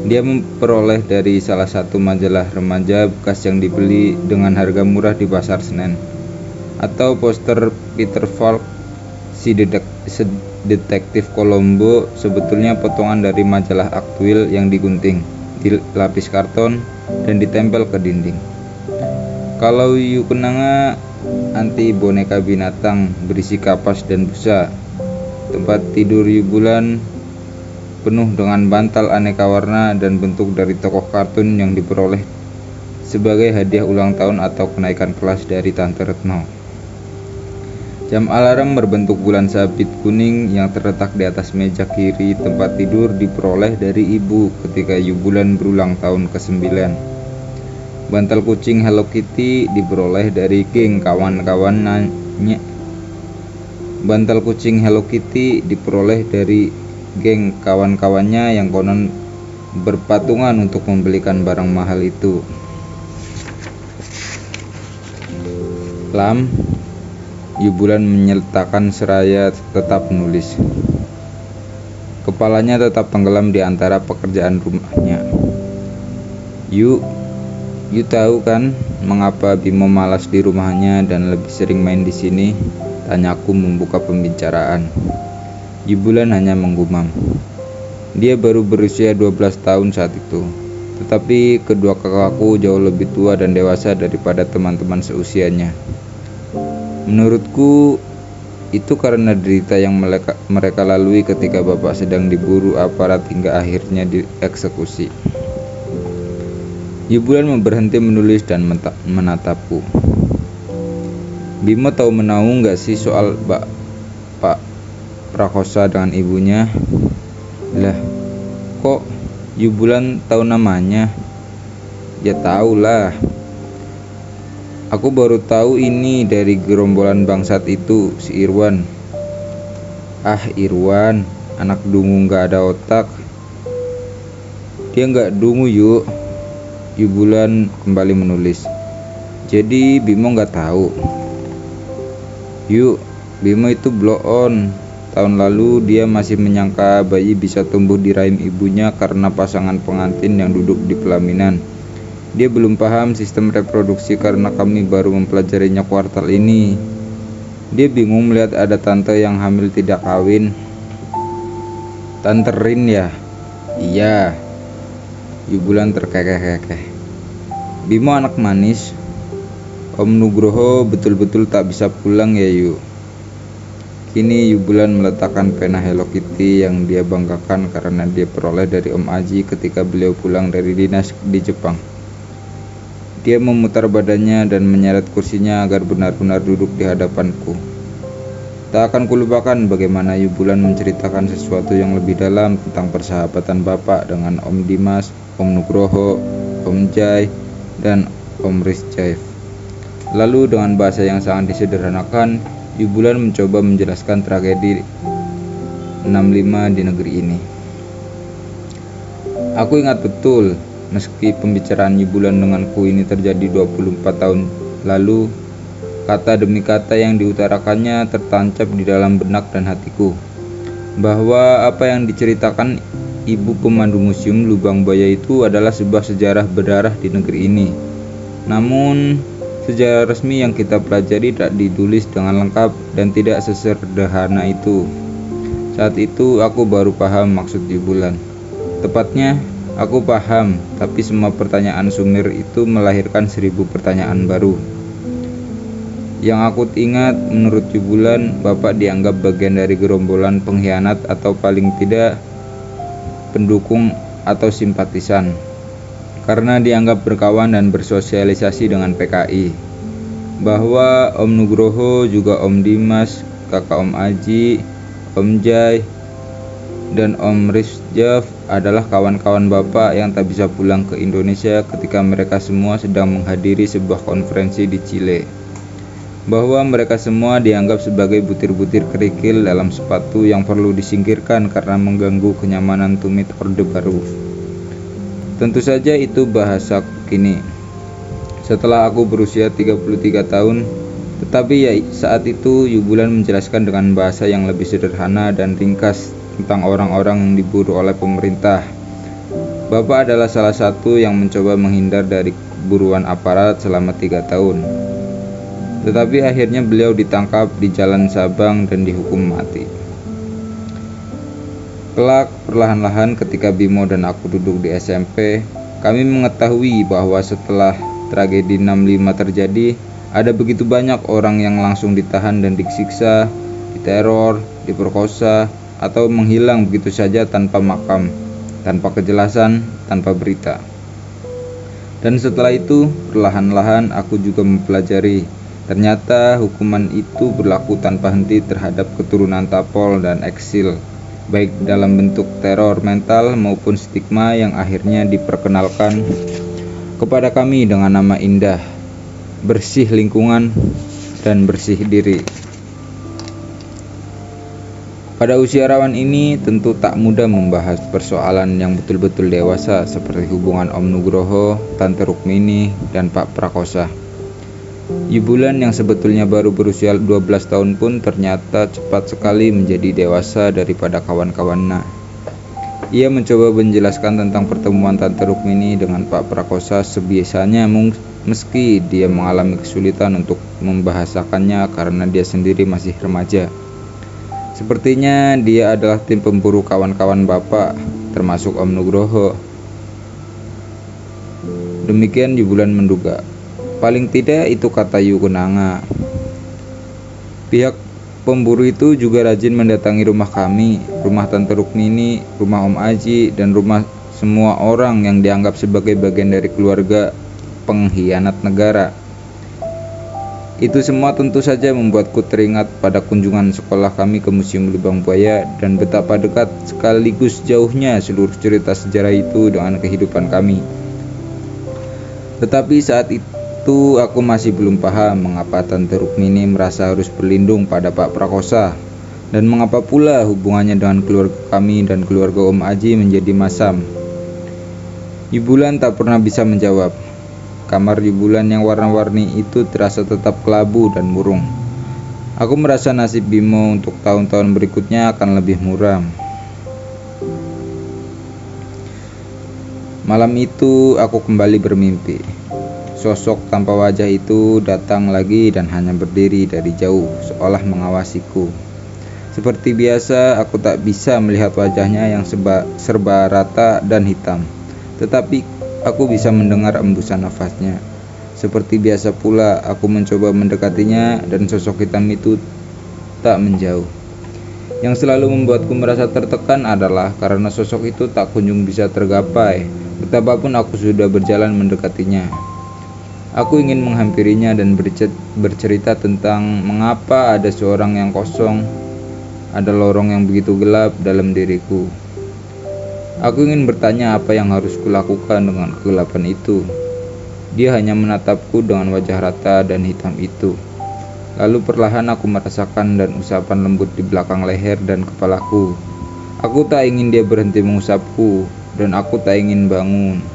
Dia memperoleh dari salah satu majalah remaja bekas yang dibeli dengan harga murah di pasar Senen. Atau poster Peter Falk, si detektif Colombo, sebetulnya potongan dari majalah Actuil yang digunting, dilapis karton, dan ditempel ke dinding. Kalau Yu Kenanga anti boneka binatang berisi kapas dan busa. Tempat tidur Yu Bulan penuh dengan bantal aneka warna dan bentuk dari tokoh kartun yang diperoleh sebagai hadiah ulang tahun atau kenaikan kelas dari Tante Retno. Jam alarm berbentuk bulan sabit kuning yang terletak di atas meja kiri tempat tidur diperoleh dari ibu ketika Yu Bulan berulang tahun ke-9. Bantal kucing Hello Kitty diperoleh dari geng kawan-kawannya. Bantal kucing Hello Kitty diperoleh dari geng kawan-kawannya yang konon berpatungan untuk membelikan barang mahal itu. Lam, Yu Bulan menyertakan seraya tetap menulis. Kepalanya tetap tenggelam di antara pekerjaan rumahnya. Yu tahu kan mengapa Bimo malas di rumahnya dan lebih sering main di sini? Tanyaku membuka pembicaraan. Yu Bulan hanya menggumam. Dia baru berusia 12 tahun saat itu. Tetapi kedua kakakku jauh lebih tua dan dewasa daripada teman-teman seusianya. Menurutku, itu karena derita yang mereka lalui ketika bapak sedang diburu aparat hingga akhirnya dieksekusi. Yu Bulan berhenti menulis dan menatapku. Bimo tahu menahu nggak sih soal Pak Prakosa dengan ibunya? Lah, kok Yu Bulan tahu namanya? Ya tahu lah. Aku baru tahu ini dari gerombolan bangsat itu, si Irwan. Ah, Irwan, anak dungu nggak ada otak. Dia nggak dungu, Yu. Yu Bulan kembali menulis. Jadi Bimo nggak tahu. Yuk, Bimo itu blow on. Tahun lalu dia masih menyangka bayi bisa tumbuh di rahim ibunya karena pasangan pengantin yang duduk di pelaminan. Dia belum paham sistem reproduksi karena kami baru mempelajarinya kuartal ini. Dia bingung melihat ada tante yang hamil tidak kawin. Tante Rin ya? Iya. Yu Bulan terkekeh-kekeh. Bimo anak manis. Om Nugroho betul-betul tak bisa pulang ya Yu. Kini Yu Bulan meletakkan pena Hello Kitty yang dia banggakan karena dia peroleh dari Om Aji ketika beliau pulang dari dinas di Jepang. Dia memutar badannya dan menyeret kursinya agar benar-benar duduk di hadapanku. Tak akan kulupakan bagaimana Yubulan menceritakan sesuatu yang lebih dalam tentang persahabatan Bapak dengan Om Dimas, Om Nugroho, Om Jai, dan Om Rizjaif. Lalu dengan bahasa yang sangat disederhanakan, Yubulan mencoba menjelaskan tragedi 65 di negeri ini. Aku ingat betul, meski pembicaraan Yubulan denganku ini terjadi 24 tahun lalu, kata demi kata yang diutarakannya tertancap di dalam benak dan hatiku, bahwa apa yang diceritakan ibu pemandu museum Lubang Buaya itu adalah sebuah sejarah berdarah di negeri ini. Namun, sejarah resmi yang kita pelajari tak ditulis dengan lengkap dan tidak sesederhana itu. Saat itu aku baru paham maksud Yubulan. Tepatnya, aku paham, tapi semua pertanyaan sumir itu melahirkan 1000 pertanyaan baru. Yang aku ingat, menurut Yubulan, Bapak dianggap bagian dari gerombolan pengkhianat atau paling tidak pendukung atau simpatisan, karena dianggap berkawan dan bersosialisasi dengan PKI. Bahwa Om Nugroho, juga Om Dimas, kakak Om Aji, Om Jai, dan Om Rizjaif adalah kawan-kawan Bapak yang tak bisa pulang ke Indonesia ketika mereka semua sedang menghadiri sebuah konferensi di Chile. Bahwa mereka semua dianggap sebagai butir-butir kerikil dalam sepatu yang perlu disingkirkan karena mengganggu kenyamanan tumit Orde Baru. Tentu saja itu bahasa kini. Setelah aku berusia 33 tahun, tetapi ya saat itu Yubulan menjelaskan dengan bahasa yang lebih sederhana dan ringkas tentang orang-orang yang diburu oleh pemerintah. Bapak adalah salah satu yang mencoba menghindar dari buruan aparat selama 3 tahun. Tetapi akhirnya beliau ditangkap di Jalan Sabang dan dihukum mati. Kelak, perlahan-lahan ketika Bimo dan aku duduk di SMP, kami mengetahui bahwa setelah tragedi 65 terjadi, ada begitu banyak orang yang langsung ditahan dan disiksa, diteror, diperkosa, atau menghilang begitu saja tanpa makam, tanpa kejelasan, tanpa berita. Dan setelah itu, perlahan-lahan aku juga mempelajari, ternyata hukuman itu berlaku tanpa henti terhadap keturunan Tapol dan eksil, baik dalam bentuk teror mental maupun stigma yang akhirnya diperkenalkan kepada kami dengan nama indah, bersih lingkungan, dan bersih diri. Pada usia rawan ini tentu tak mudah membahas persoalan yang betul-betul dewasa seperti hubungan Om Nugroho, Tante Rukmini, dan Pak Prakosa. Yubulan yang sebetulnya baru berusia 12 tahun pun ternyata cepat sekali menjadi dewasa daripada kawan-kawannya. Ia mencoba menjelaskan tentang pertemuan Tante Rukmini dengan Pak Prakosa sebiasanya, meski dia mengalami kesulitan untuk membahasakannya karena dia sendiri masih remaja. Sepertinya dia adalah tim pemburu kawan-kawan Bapak, termasuk Om Nugroho. Demikian Yubulan menduga. Paling tidak itu kata Yukunanga. Pihak pemburu itu juga rajin mendatangi rumah kami, rumah Tante Rukmini, rumah Om Aji, dan rumah semua orang yang dianggap sebagai bagian dari keluarga pengkhianat negara. Itu semua tentu saja membuatku teringat pada kunjungan sekolah kami ke Museum Lubang Buaya dan betapa dekat sekaligus jauhnya seluruh cerita sejarah itu dengan kehidupan kami. Tetapi saat itu aku masih belum paham mengapa Tante Rukmini merasa harus berlindung pada Pak Prakosa, dan mengapa pula hubungannya dengan keluarga kami dan keluarga Om Aji menjadi masam. Yubulan tak pernah bisa menjawab. Kamar Yubulan yang warna-warni itu terasa tetap kelabu dan murung. Aku merasa nasib Bimo untuk tahun-tahun berikutnya akan lebih muram. Malam itu aku kembali bermimpi. Sosok tanpa wajah itu datang lagi dan hanya berdiri dari jauh, seolah mengawasiku. Seperti biasa, aku tak bisa melihat wajahnya yang serba rata dan hitam, tetapi aku bisa mendengar embusan nafasnya. Seperti biasa pula, aku mencoba mendekatinya dan sosok hitam itu tak menjauh. Yang selalu membuatku merasa tertekan adalah karena sosok itu tak kunjung bisa tergapai, betapapun aku sudah berjalan mendekatinya. Aku ingin menghampirinya dan bercerita tentang mengapa ada seorang yang kosong, ada lorong yang begitu gelap dalam diriku. Aku ingin bertanya apa yang harus kulakukan dengan kegelapan itu. Dia hanya menatapku dengan wajah rata dan hitam itu. Lalu perlahan aku merasakan dan usapan lembut di belakang leher dan kepalaku. Aku tak ingin dia berhenti mengusapku, dan aku tak ingin bangun.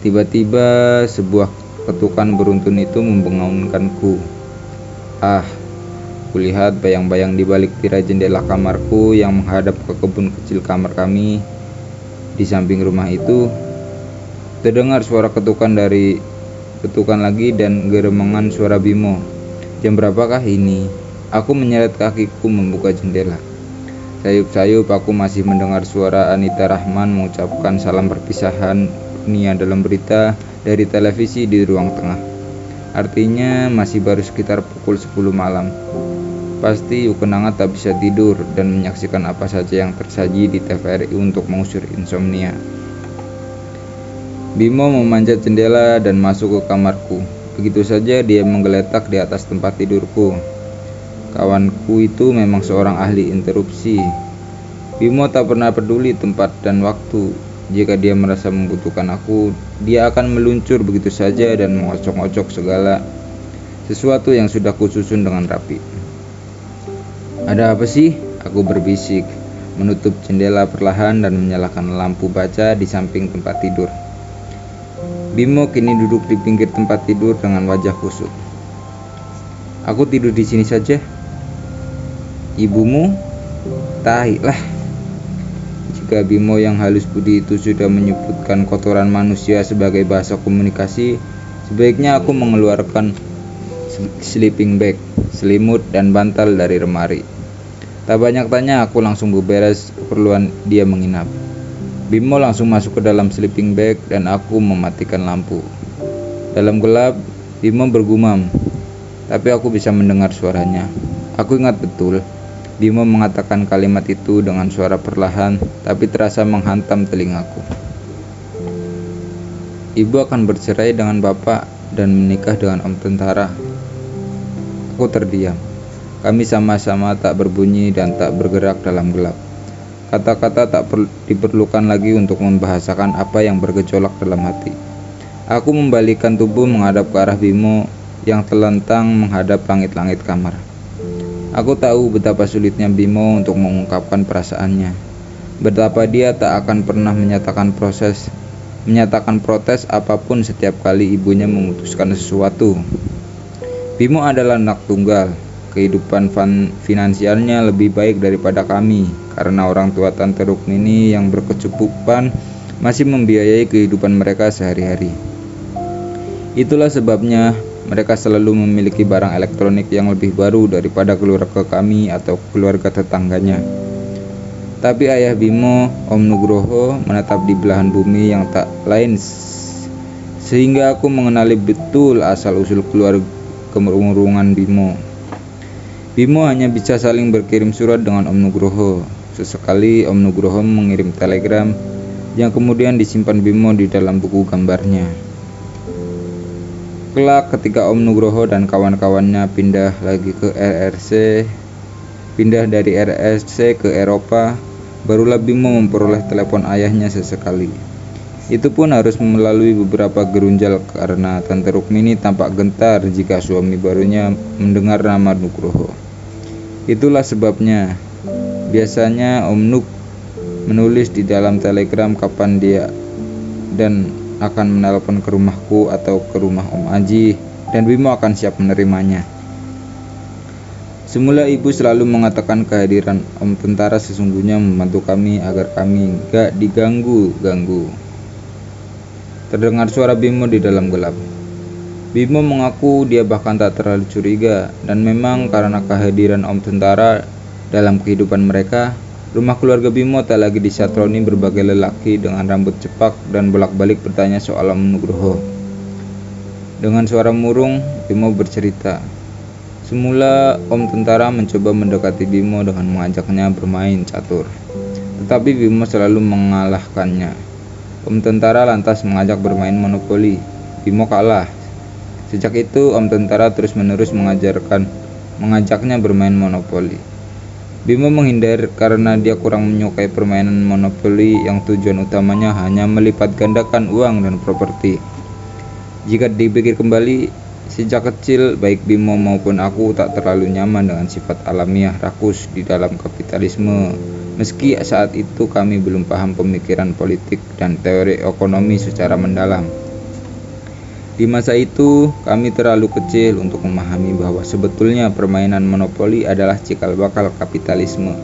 Tiba-tiba sebuah ketukan beruntun itu membangunkanku. Kulihat bayang-bayang di balik tirai jendela kamarku yang menghadap ke kebun kecil kamar kami di samping rumah itu. Terdengar suara ketukan lagi dan geremangan suara Bimo. Jam berapakah ini? Aku menyeret kakiku membuka jendela. Sayup-sayup aku masih mendengar suara Anita Rahman mengucapkan salam perpisahan dunia dalam berita dari televisi di ruang tengah. Artinya masih baru sekitar pukul 10 malam. Pasti Yukenanga tak bisa tidur dan menyaksikan apa saja yang tersaji di TVRI untuk mengusir insomnia. Bimo memanjat jendela dan masuk ke kamarku. Begitu saja dia menggeletak di atas tempat tidurku. Kawanku itu memang seorang ahli interupsi. Bimo tak pernah peduli tempat dan waktu. Jika dia merasa membutuhkan aku, dia akan meluncur begitu saja dan mengocok-ocok segala sesuatu yang sudah kususun dengan rapi. Ada apa sih? Aku berbisik, menutup jendela perlahan dan menyalakan lampu baca di samping tempat tidur. Bimo kini duduk di pinggir tempat tidur dengan wajah kusut. Aku tidur di sini saja. Ibumu? Tai lah. Jika Bimo yang halus budi itu sudah menyebutkan kotoran manusia sebagai bahasa komunikasi, sebaiknya aku mengeluarkan sleeping bag, selimut, dan bantal dari lemari. Tak banyak tanya, aku langsung beberes keperluan dia menginap. Bimo langsung masuk ke dalam sleeping bag dan aku mematikan lampu. Dalam gelap, Bimo bergumam, tapi aku bisa mendengar suaranya. Aku ingat betul, Bimo mengatakan kalimat itu dengan suara perlahan, tapi terasa menghantam telingaku. Ibu akan bercerai dengan bapak dan menikah dengan om tentara. Aku terdiam. Kami sama-sama tak berbunyi dan tak bergerak dalam gelap. Kata-kata tak diperlukan lagi untuk membahasakan apa yang bergejolak dalam hati. Aku membalikkan tubuh menghadap ke arah Bimo yang telentang menghadap langit-langit kamar. Aku tahu betapa sulitnya Bimo untuk mengungkapkan perasaannya. Betapa dia tak akan pernah menyatakan protes apapun setiap kali ibunya memutuskan sesuatu. Bimo adalah anak tunggal. Kehidupan finansialnya lebih baik daripada kami karena orang tua Tante Rukmini yang berkecukupan masih membiayai kehidupan mereka sehari-hari. Itulah sebabnya mereka selalu memiliki barang elektronik yang lebih baru daripada keluarga kami atau keluarga tetangganya. Tapi ayah Bimo, Om Nugroho, menetap di belahan bumi yang tak lain, sehingga aku mengenali betul asal-usul keluarga kemurungan Bimo. Bimo hanya bisa saling berkirim surat dengan Om Nugroho. Sesekali Om Nugroho mengirim telegram yang kemudian disimpan Bimo di dalam buku gambarnya. Kelak ketika Om Nugroho dan kawan-kawannya pindah dari RRC ke Eropa, barulah Bimo memperoleh telepon ayahnya sesekali. Itu pun harus melalui beberapa gerunjal karena Tante Rukmini tampak gentar jika suami barunya mendengar nama Nugroho. Itulah sebabnya biasanya Om Nuk menulis di dalam telegram kapan dia dan akan menelpon ke rumahku atau ke rumah Om Aji, dan Bimo akan siap menerimanya. Semula ibu selalu mengatakan kehadiran Om Tentara sesungguhnya membantu kami agar kami gak diganggu-ganggu. Terdengar suara Bimo di dalam gelap. Bimo mengaku dia bahkan tak terlalu curiga, dan memang karena kehadiran Om Tentara dalam kehidupan mereka, rumah keluarga Bimo tak lagi disatroni berbagai lelaki dengan rambut cepak dan bolak-balik bertanya soal Om Nugroho. Dengan suara murung, Bimo bercerita. Semula Om Tentara mencoba mendekati Bimo dengan mengajaknya bermain catur, tetapi Bimo selalu mengalahkannya. Om Tentara lantas mengajak bermain monopoli. Bimo kalah, Sejak itu, Om Tentara terus-menerus mengajaknya bermain monopoli. Bimo menghindar karena dia kurang menyukai permainan monopoli yang tujuan utamanya hanya melipat gandakan uang dan properti. Jika dipikir kembali, sejak kecil baik Bimo maupun aku tak terlalu nyaman dengan sifat alamiah rakus di dalam kapitalisme. Meski saat itu kami belum paham pemikiran politik dan teori ekonomi secara mendalam. Di masa itu, kami terlalu kecil untuk memahami bahwa sebetulnya permainan monopoli adalah cikal bakal kapitalisme.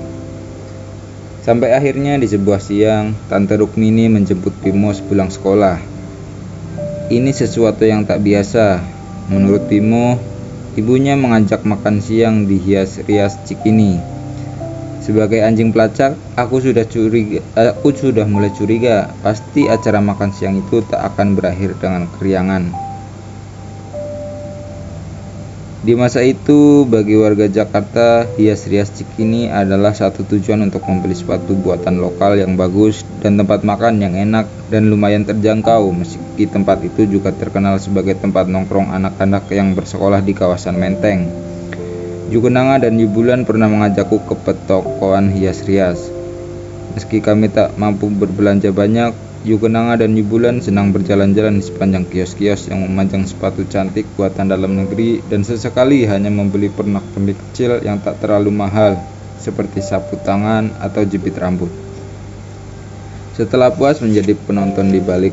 Sampai akhirnya di sebuah siang, Tante Rukmini menjemput Bimo sepulang sekolah. Ini sesuatu yang tak biasa. Menurut Bimo, ibunya mengajak makan siang di hias-rias Cikini. Sebagai anjing pelacak, aku sudah mulai curiga, pasti acara makan siang itu tak akan berakhir dengan keriangan. Di masa itu, bagi warga Jakarta, hias-rias Cikini adalah satu tujuan untuk membeli sepatu buatan lokal yang bagus dan tempat makan yang enak dan lumayan terjangkau, meski tempat itu juga terkenal sebagai tempat nongkrong anak-anak yang bersekolah di kawasan Menteng. Jukenanga dan Yubulan pernah mengajakku ke petokoan hias-rias. Meski kami tak mampu berbelanja banyak, Jukenanga dan Yubulan senang berjalan-jalan di sepanjang kios-kios yang memajang sepatu cantik buatan dalam negeri dan sesekali hanya membeli pernak-pernik kecil yang tak terlalu mahal, seperti sapu tangan atau jepit rambut. Setelah puas menjadi penonton di balik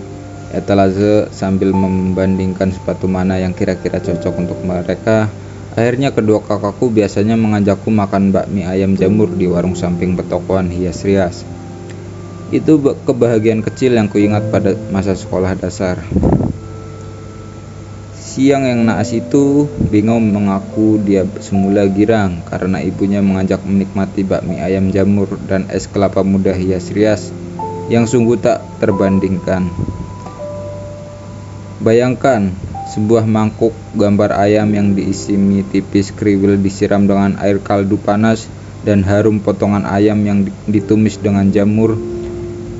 etalase sambil membandingkan sepatu mana yang kira-kira cocok untuk mereka, akhirnya kedua kakakku biasanya mengajakku makan bakmi ayam jamur di warung samping petokoan hias-rias. Itu kebahagiaan kecil yang kuingat pada masa sekolah dasar. Siang yang naas itu, Bingo mengaku dia semula girang karena ibunya mengajak menikmati bakmi ayam jamur dan es kelapa muda hias-rias yang sungguh tak terbandingkan. Bayangkan, sebuah mangkuk gambar ayam yang diisi mie tipis kriwil disiram dengan air kaldu panas dan harum potongan ayam yang ditumis dengan jamur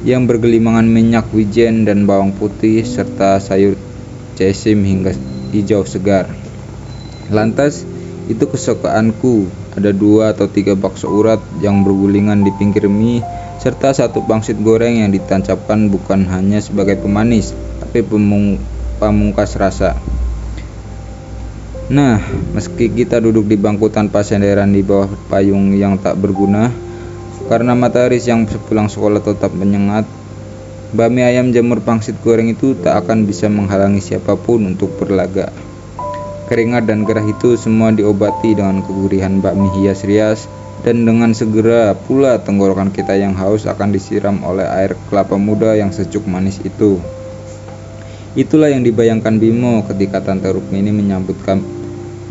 yang bergelimangan minyak wijen dan bawang putih serta sayur cesim hingga hijau segar. Lantas, itu kesukaanku. Ada 2 atau 3 bakso urat yang bergulingan di pinggir mie serta 1 pangsit goreng yang ditancapkan bukan hanya sebagai pemanis, tapi pamungkas rasa. Nah, meski kita duduk di bangku tanpa senderan di bawah payung yang tak berguna, karena matahari siang sepulang sekolah tetap menyengat, bakmi ayam jamur pangsit goreng itu tak akan bisa menghalangi siapapun untuk berlaga. Keringat dan gerah itu semua diobati dengan kegurihan bakmi hias-rias, dan dengan segera pula tenggorokan kita yang haus akan disiram oleh air kelapa muda yang sejuk manis itu. Itulah yang dibayangkan Bimo ketika Tante Rukmini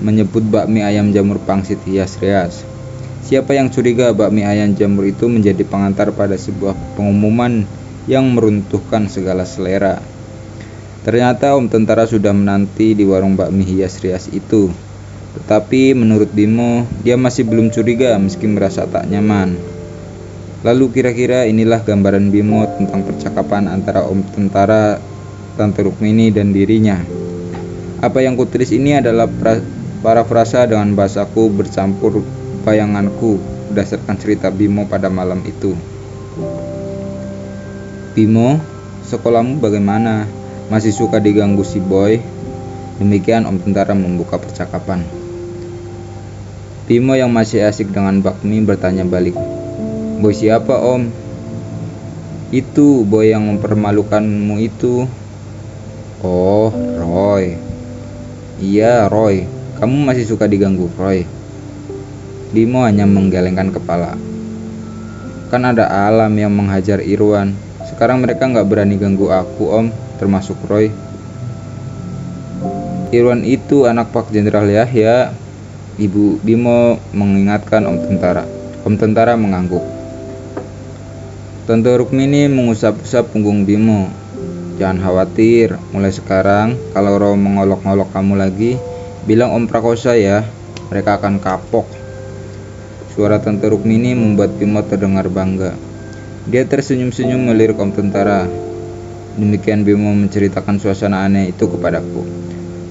menyebut bakmi ayam jamur pangsit hias-rias. Siapa yang curiga bakmi ayam jamur itu menjadi pengantar pada sebuah pengumuman yang meruntuhkan segala selera. Ternyata Om Tentara sudah menanti di warung bakmi hias-rias itu. Tetapi menurut Bimo, dia masih belum curiga meski merasa tak nyaman. Lalu kira-kira inilah gambaran Bimo tentang percakapan antara Om Tentara, Tante Rukmini dan dirinya. Apa yang kutulis ini adalah parafrasa dengan bahasaku bercampur bayanganku berdasarkan cerita Bimo pada malam itu. Bimo, sekolahmu bagaimana? Masih suka diganggu si boy? Demikian Om Tentara membuka percakapan. Bimo yang masih asik dengan bakmi bertanya balik. Boy siapa Om? Itu boy yang mempermalukanmu itu. Oh, Roy. Iya, Roy. Kamu masih suka diganggu, Roy? Bimo hanya menggelengkan kepala. Kan ada Alam yang menghajar Irwan. Sekarang mereka gak berani ganggu aku, Om, termasuk Roy. Irwan itu anak Pak Jenderal Yahya. Ibu Bimo mengingatkan Om Tentara. Om Tentara mengangguk. Tante Rukmini mengusap-usap punggung Bimo. Jangan khawatir, mulai sekarang kalau Roy mengolok-olok kamu lagi, bilang Om Prakosa ya, mereka akan kapok. Suara Tante Rukmini membuat Bimo terdengar bangga. Dia tersenyum-senyum melirik Om Tentara. Demikian Bimo menceritakan suasana aneh itu kepadaku.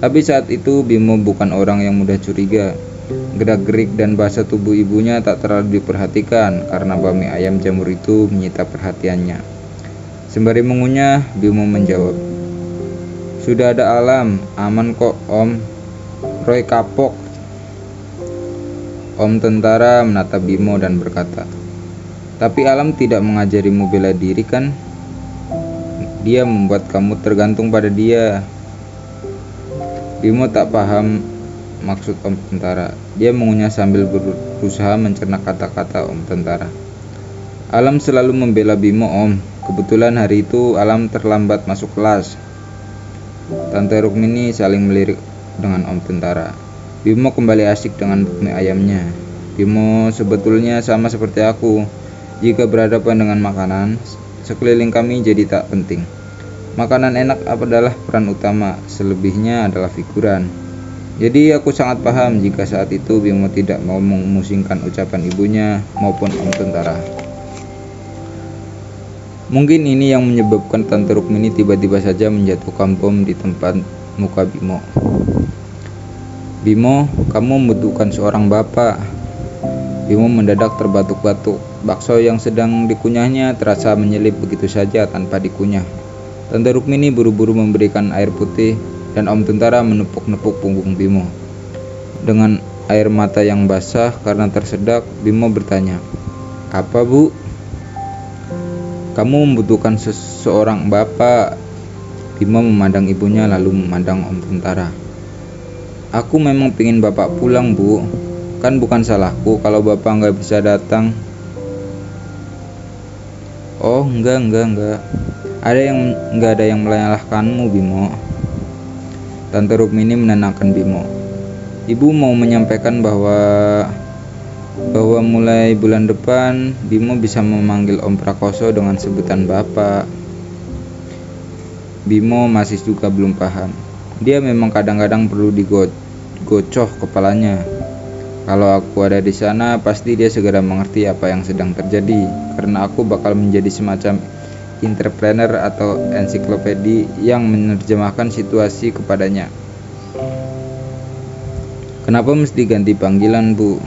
Tapi saat itu Bimo bukan orang yang mudah curiga. Gerak-gerik dan bahasa tubuh ibunya tak terlalu diperhatikan karena bakmi ayam jamur itu menyita perhatiannya. Sembari mengunyah, Bimo menjawab, "Sudah ada Alam, aman kok Om. Roy kapok." Om tentara menatap Bimo dan berkata, "Tapi Alam tidak mengajarimu bela diri kan? Dia membuat kamu tergantung pada dia." Bimo tak paham maksud Om tentara. Dia mengunyah sambil berusaha mencerna kata-kata Om tentara. "Alam selalu membela Bimo Om. Kebetulan hari itu Alam terlambat masuk kelas." Tante Rukmini saling melirik dengan Om tentara. Bimo kembali asik dengan bakmi ayamnya. Bimo sebetulnya sama seperti aku. Jika berhadapan dengan makanan, sekeliling kami jadi tak penting. Makanan enak adalah peran utama, selebihnya adalah figuran. Jadi aku sangat paham jika saat itu Bimo tidak mau memusingkan ucapan ibunya maupun Om tentara. Mungkin ini yang menyebabkan Tante Rukmini tiba-tiba saja menjatuhkan bom di tempat muka Bimo. "Bimo, kamu membutuhkan seorang bapak." Bimo mendadak terbatuk-batuk. Bakso yang sedang dikunyahnya terasa menyelip begitu saja tanpa dikunyah. Tante Rukmini buru-buru memberikan air putih dan Om tentara menepuk-nepuk punggung Bimo. Dengan air mata yang basah karena tersedak, Bimo bertanya, "Apa, Bu?" "Kamu membutuhkan seorang bapak." Bimo memandang ibunya lalu memandang Om tentara. "Aku memang pingin bapak pulang, Bu. Kan bukan salahku kalau bapak nggak bisa datang." "Oh, enggak. Nggak ada yang menyalahkanmu, Bimo." Tante Rukmini menenangkan Bimo. "Ibu mau menyampaikan bahwa mulai bulan depan Bimo bisa memanggil Om Prakoso dengan sebutan Bapak." Bimo masih juga belum paham. Dia memang kadang-kadang perlu digocoh kepalanya. Kalau aku ada di sana, pasti dia segera mengerti apa yang sedang terjadi, karena aku bakal menjadi semacam entrepreneur atau ensiklopedi yang menerjemahkan situasi kepadanya. "Kenapa mesti ganti panggilan, Bu?"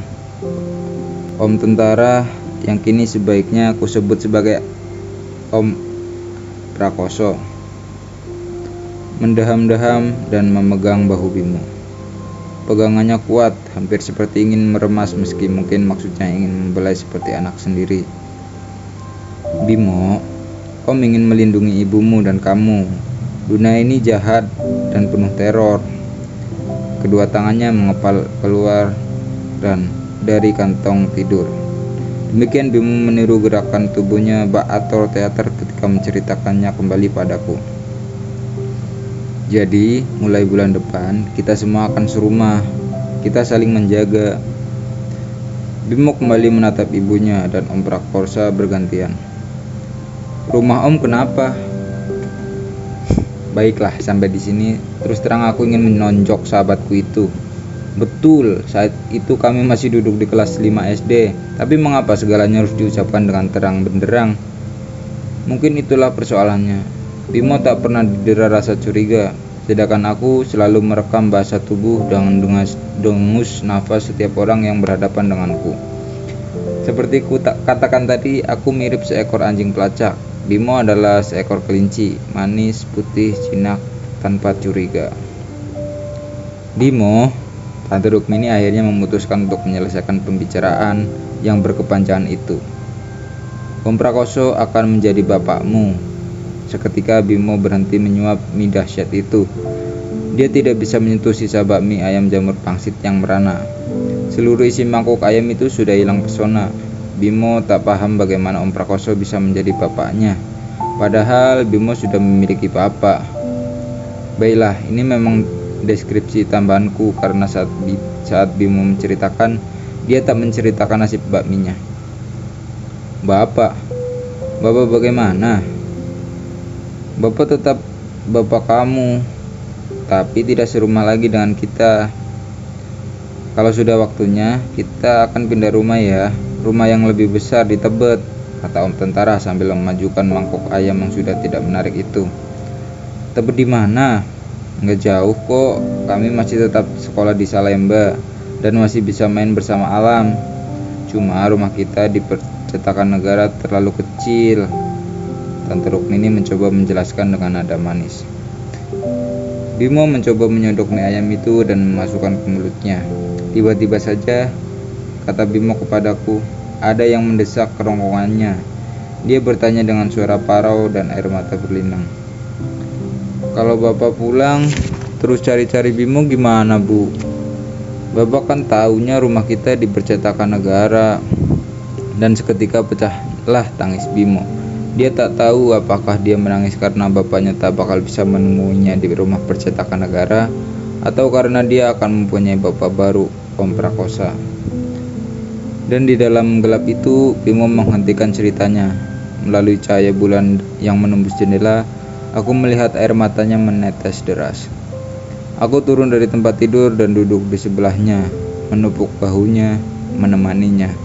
Om tentara yang kini sebaiknya aku sebut sebagai Om Prakoso mendaham-daham dan memegang bahu Bimo. Pegangannya kuat, hampir seperti ingin meremas meski mungkin maksudnya ingin membelai seperti anak sendiri. "Bimo, Om ingin melindungi ibumu dan kamu. Dunia ini jahat dan penuh teror." Kedua tangannya mengepal keluar dan dari kantong tidur. Demikian Bimo meniru gerakan tubuhnya bak aktor teater ketika menceritakannya kembali padaku. "Jadi, mulai bulan depan kita semua akan serumah. Kita saling menjaga." Bimo kembali menatap ibunya dan Om Prakoso bergantian. "Rumah Om kenapa?" "Baiklah, sampai di sini. Terus terang aku ingin menonjok sahabatku itu. Betul, saat itu kami masih duduk di kelas 5 SD. Tapi mengapa segalanya harus diucapkan dengan terang benderang? Mungkin itulah persoalannya." Bimo tak pernah didera rasa curiga, sedangkan aku selalu merekam bahasa tubuh dengan dengus nafas setiap orang yang berhadapan denganku. Seperti ku katakan tadi, aku mirip seekor anjing pelacak. Bimo adalah seekor kelinci, manis, putih, jinak, tanpa curiga. "Bimo," Tante Rukmini akhirnya memutuskan untuk menyelesaikan pembicaraan yang berkepanjangan itu. "Om Prakoso akan menjadi bapakmu." Seketika Bimo berhenti menyuap mie dahsyat itu. Dia tidak bisa menyentuh sisa bakmi ayam jamur pangsit yang merana. Seluruh isi mangkuk ayam itu sudah hilang pesona. Bimo tak paham bagaimana Om Prakoso bisa menjadi bapaknya. Padahal Bimo sudah memiliki bapak. Baiklah, ini memang deskripsi tambahanku karena saat Bimo menceritakan, dia tak menceritakan nasib bakminya. Bapak bagaimana?" "Bapak tetap bapak kamu, tapi tidak serumah lagi dengan kita. Kalau sudah waktunya, kita akan pindah rumah ya. Rumah yang lebih besar di Tebet," kata Om tentara sambil memajukan mangkok ayam yang sudah tidak menarik itu. "Tebet di mana?" Nggak jauh kok, kami masih tetap sekolah di Salemba dan masih bisa main bersama alam. Cuma rumah kita di percetakan negara terlalu kecil. Tante Rukmini mencoba menjelaskan dengan nada manis. Bimo mencoba menyodok mie ayam itu dan memasukkan ke mulutnya. Tiba-tiba saja, kata Bimo kepadaku, ada yang mendesak kerongkongannya. Dia bertanya dengan suara parau dan air mata berlinang. Kalau bapak pulang, terus cari-cari Bimo gimana, Bu? Bapak kan taunya rumah kita di percetakan negara. Dan seketika pecahlah tangis Bimo. Dia tak tahu apakah dia menangis karena bapaknya tak bakal bisa menemuinya di rumah percetakan negara, atau karena dia akan mempunyai bapak baru, Om Prakosa. Dan di dalam gelap itu, Bimo menghentikan ceritanya. Melalui cahaya bulan yang menembus jendela, aku melihat air matanya menetes deras. Aku turun dari tempat tidur dan duduk di sebelahnya, menepuk bahunya, menemaninya.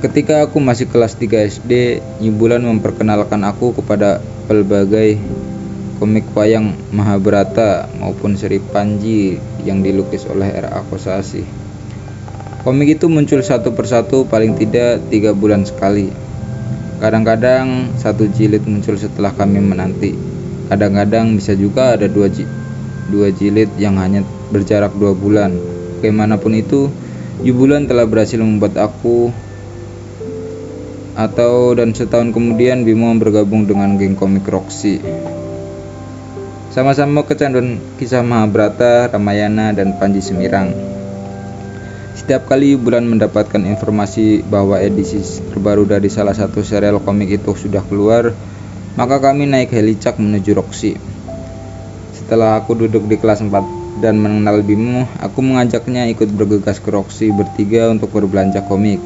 Ketika aku masih kelas 3 SD, Nyi Bulan memperkenalkan aku kepada pelbagai komik wayang Mahabharata maupun seri Panji yang dilukis oleh R.A. Kosasih. Komik itu muncul satu persatu paling tidak 3 bulan sekali. Kadang-kadang satu jilid muncul setelah kami menanti. Kadang-kadang bisa juga ada dua jilid yang hanya berjarak 2 bulan. Bagaimanapun itu, Nyi Bulan telah berhasil membuat aku dan setahun kemudian Bimo bergabung dengan geng komik Roxy. Sama-sama kecanduan kisah Mahabharata, Ramayana, dan Panji Semirang. Setiap kali Bulan mendapatkan informasi bahwa edisi terbaru dari salah satu serial komik itu sudah keluar, maka kami naik helicak menuju Roxy. Setelah aku duduk di kelas 4 dan mengenal Bimo, aku mengajaknya ikut bergegas ke Roxy bertiga untuk berbelanja komik.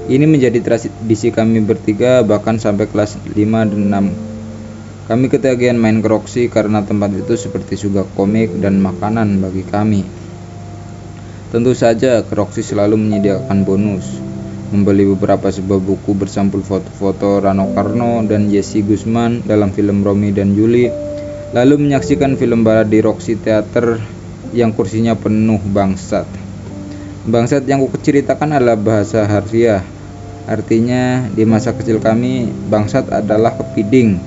Ini menjadi tradisi kami bertiga bahkan sampai kelas 5 dan 6. Kami ketagihan main ke Roxy karena tempat itu seperti surga komik dan makanan bagi kami. Tentu saja ke Roxy selalu menyediakan bonus. Membeli beberapa sebuah buku bersampul foto-foto Rano Karno dan Jesse Gusman dalam film Romi dan Juli. Lalu menyaksikan film barat di Roxy Theater yang kursinya penuh bangsat. Bangsat yang kuceritakan adalah bahasa harfiah. Artinya, di masa kecil kami, bangsat adalah kepiting,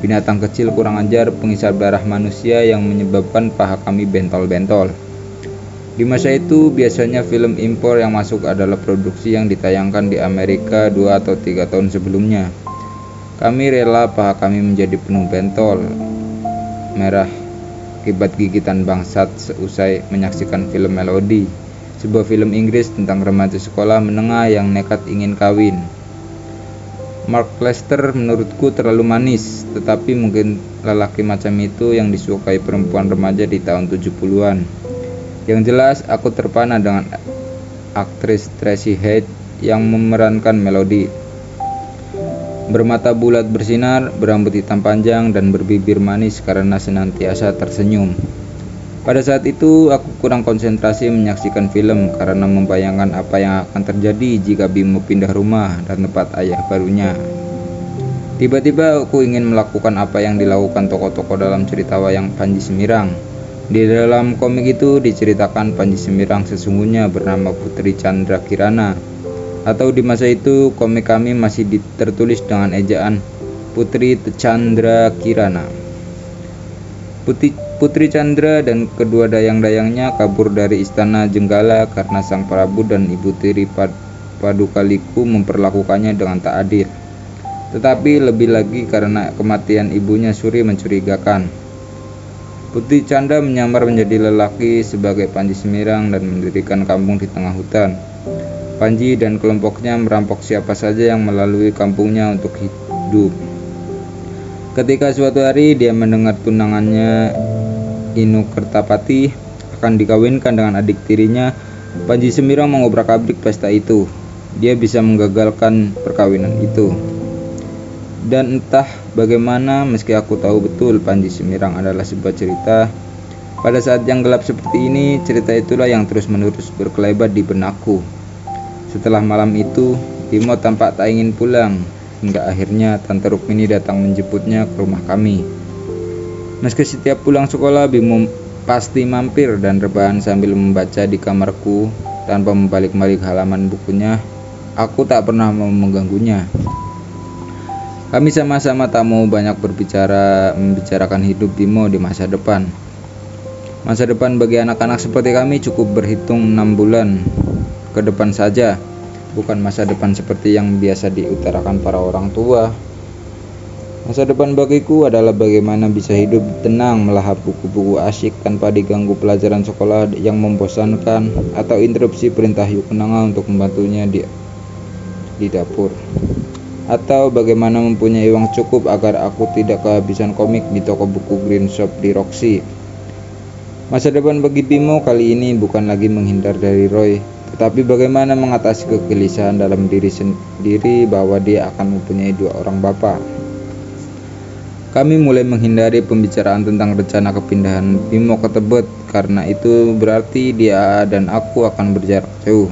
binatang kecil kurang ajar penghisap darah manusia yang menyebabkan paha kami bentol-bentol. Di masa itu, biasanya film impor yang masuk adalah produksi yang ditayangkan di Amerika 2 atau 3 tahun sebelumnya. Kami rela paha kami menjadi penuh bentol merah akibat gigitan bangsat seusai menyaksikan film Melody, sebuah film Inggris tentang remaja sekolah menengah yang nekat ingin kawin. Mark Lester menurutku terlalu manis, tetapi mungkin lelaki macam itu yang disukai perempuan remaja di tahun 70-an. Yang jelas, aku terpana dengan aktris Tracy Head yang memerankan Melody. Bermata bulat bersinar, berambut hitam panjang, dan berbibir manis karena senantiasa tersenyum. Pada saat itu, aku kurang konsentrasi menyaksikan film karena membayangkan apa yang akan terjadi jika Bimo pindah rumah dan tempat ayah barunya. Tiba-tiba aku ingin melakukan apa yang dilakukan tokoh-tokoh dalam cerita wayang Panji Semirang. Di dalam komik itu diceritakan Panji Semirang sesungguhnya bernama Putri Chandra Kirana. Atau di masa itu komik kami masih tertulis dengan ejaan Putri Chandra Kirana. Putri Chandra dan kedua dayang-dayangnya kabur dari istana Jenggala karena Sang Prabu dan Ibu Tiri Padukaliku memperlakukannya dengan tak adil. Tetapi lebih lagi karena kematian ibunya Suri mencurigakan. Putri Chandra menyamar menjadi lelaki sebagai Panji Semirang dan mendirikan kampung di tengah hutan. Panji dan kelompoknya merampok siapa saja yang melalui kampungnya untuk hidup. Ketika suatu hari dia mendengar tunangannya Inu Kertapati akan dikawinkan dengan adik tirinya, Panji Semirang mengobrak-abrik pesta itu. Dia bisa menggagalkan perkawinan itu. Dan entah bagaimana, meski aku tahu betul Panji Semirang adalah sebuah cerita, pada saat yang gelap seperti ini, cerita itulah yang terus-menerus berkelebat di benakku. Setelah malam itu, Bimo tampak tak ingin pulang, hingga akhirnya Tante Rukmini datang menjemputnya ke rumah kami. Meski setiap pulang sekolah Bimo pasti mampir dan rebahan sambil membaca di kamarku tanpa membalik-balik halaman bukunya, aku tak pernah mau mengganggunya. Kami sama-sama tak mau banyak membicarakan hidup Bimo di masa depan. Masa depan bagi anak-anak seperti kami cukup berhitung 6 bulan ke depan saja, bukan masa depan seperti yang biasa diutarakan para orang tua. Masa depan bagiku adalah bagaimana bisa hidup tenang melahap buku-buku asyik tanpa diganggu pelajaran sekolah yang membosankan atau interupsi perintah Yukenanga untuk membantunya di dapur. Atau bagaimana mempunyai uang cukup agar aku tidak kehabisan komik di toko buku Green Shop di Roxy. Masa depan bagi Bimo kali ini bukan lagi menghindar dari Roy, tetapi bagaimana mengatasi kegelisahan dalam diri sendiri bahwa dia akan mempunyai 2 orang bapak. Kami mulai menghindari pembicaraan tentang rencana kepindahan Bimo ke Tebet, karena itu berarti dia dan aku akan berjarak jauh.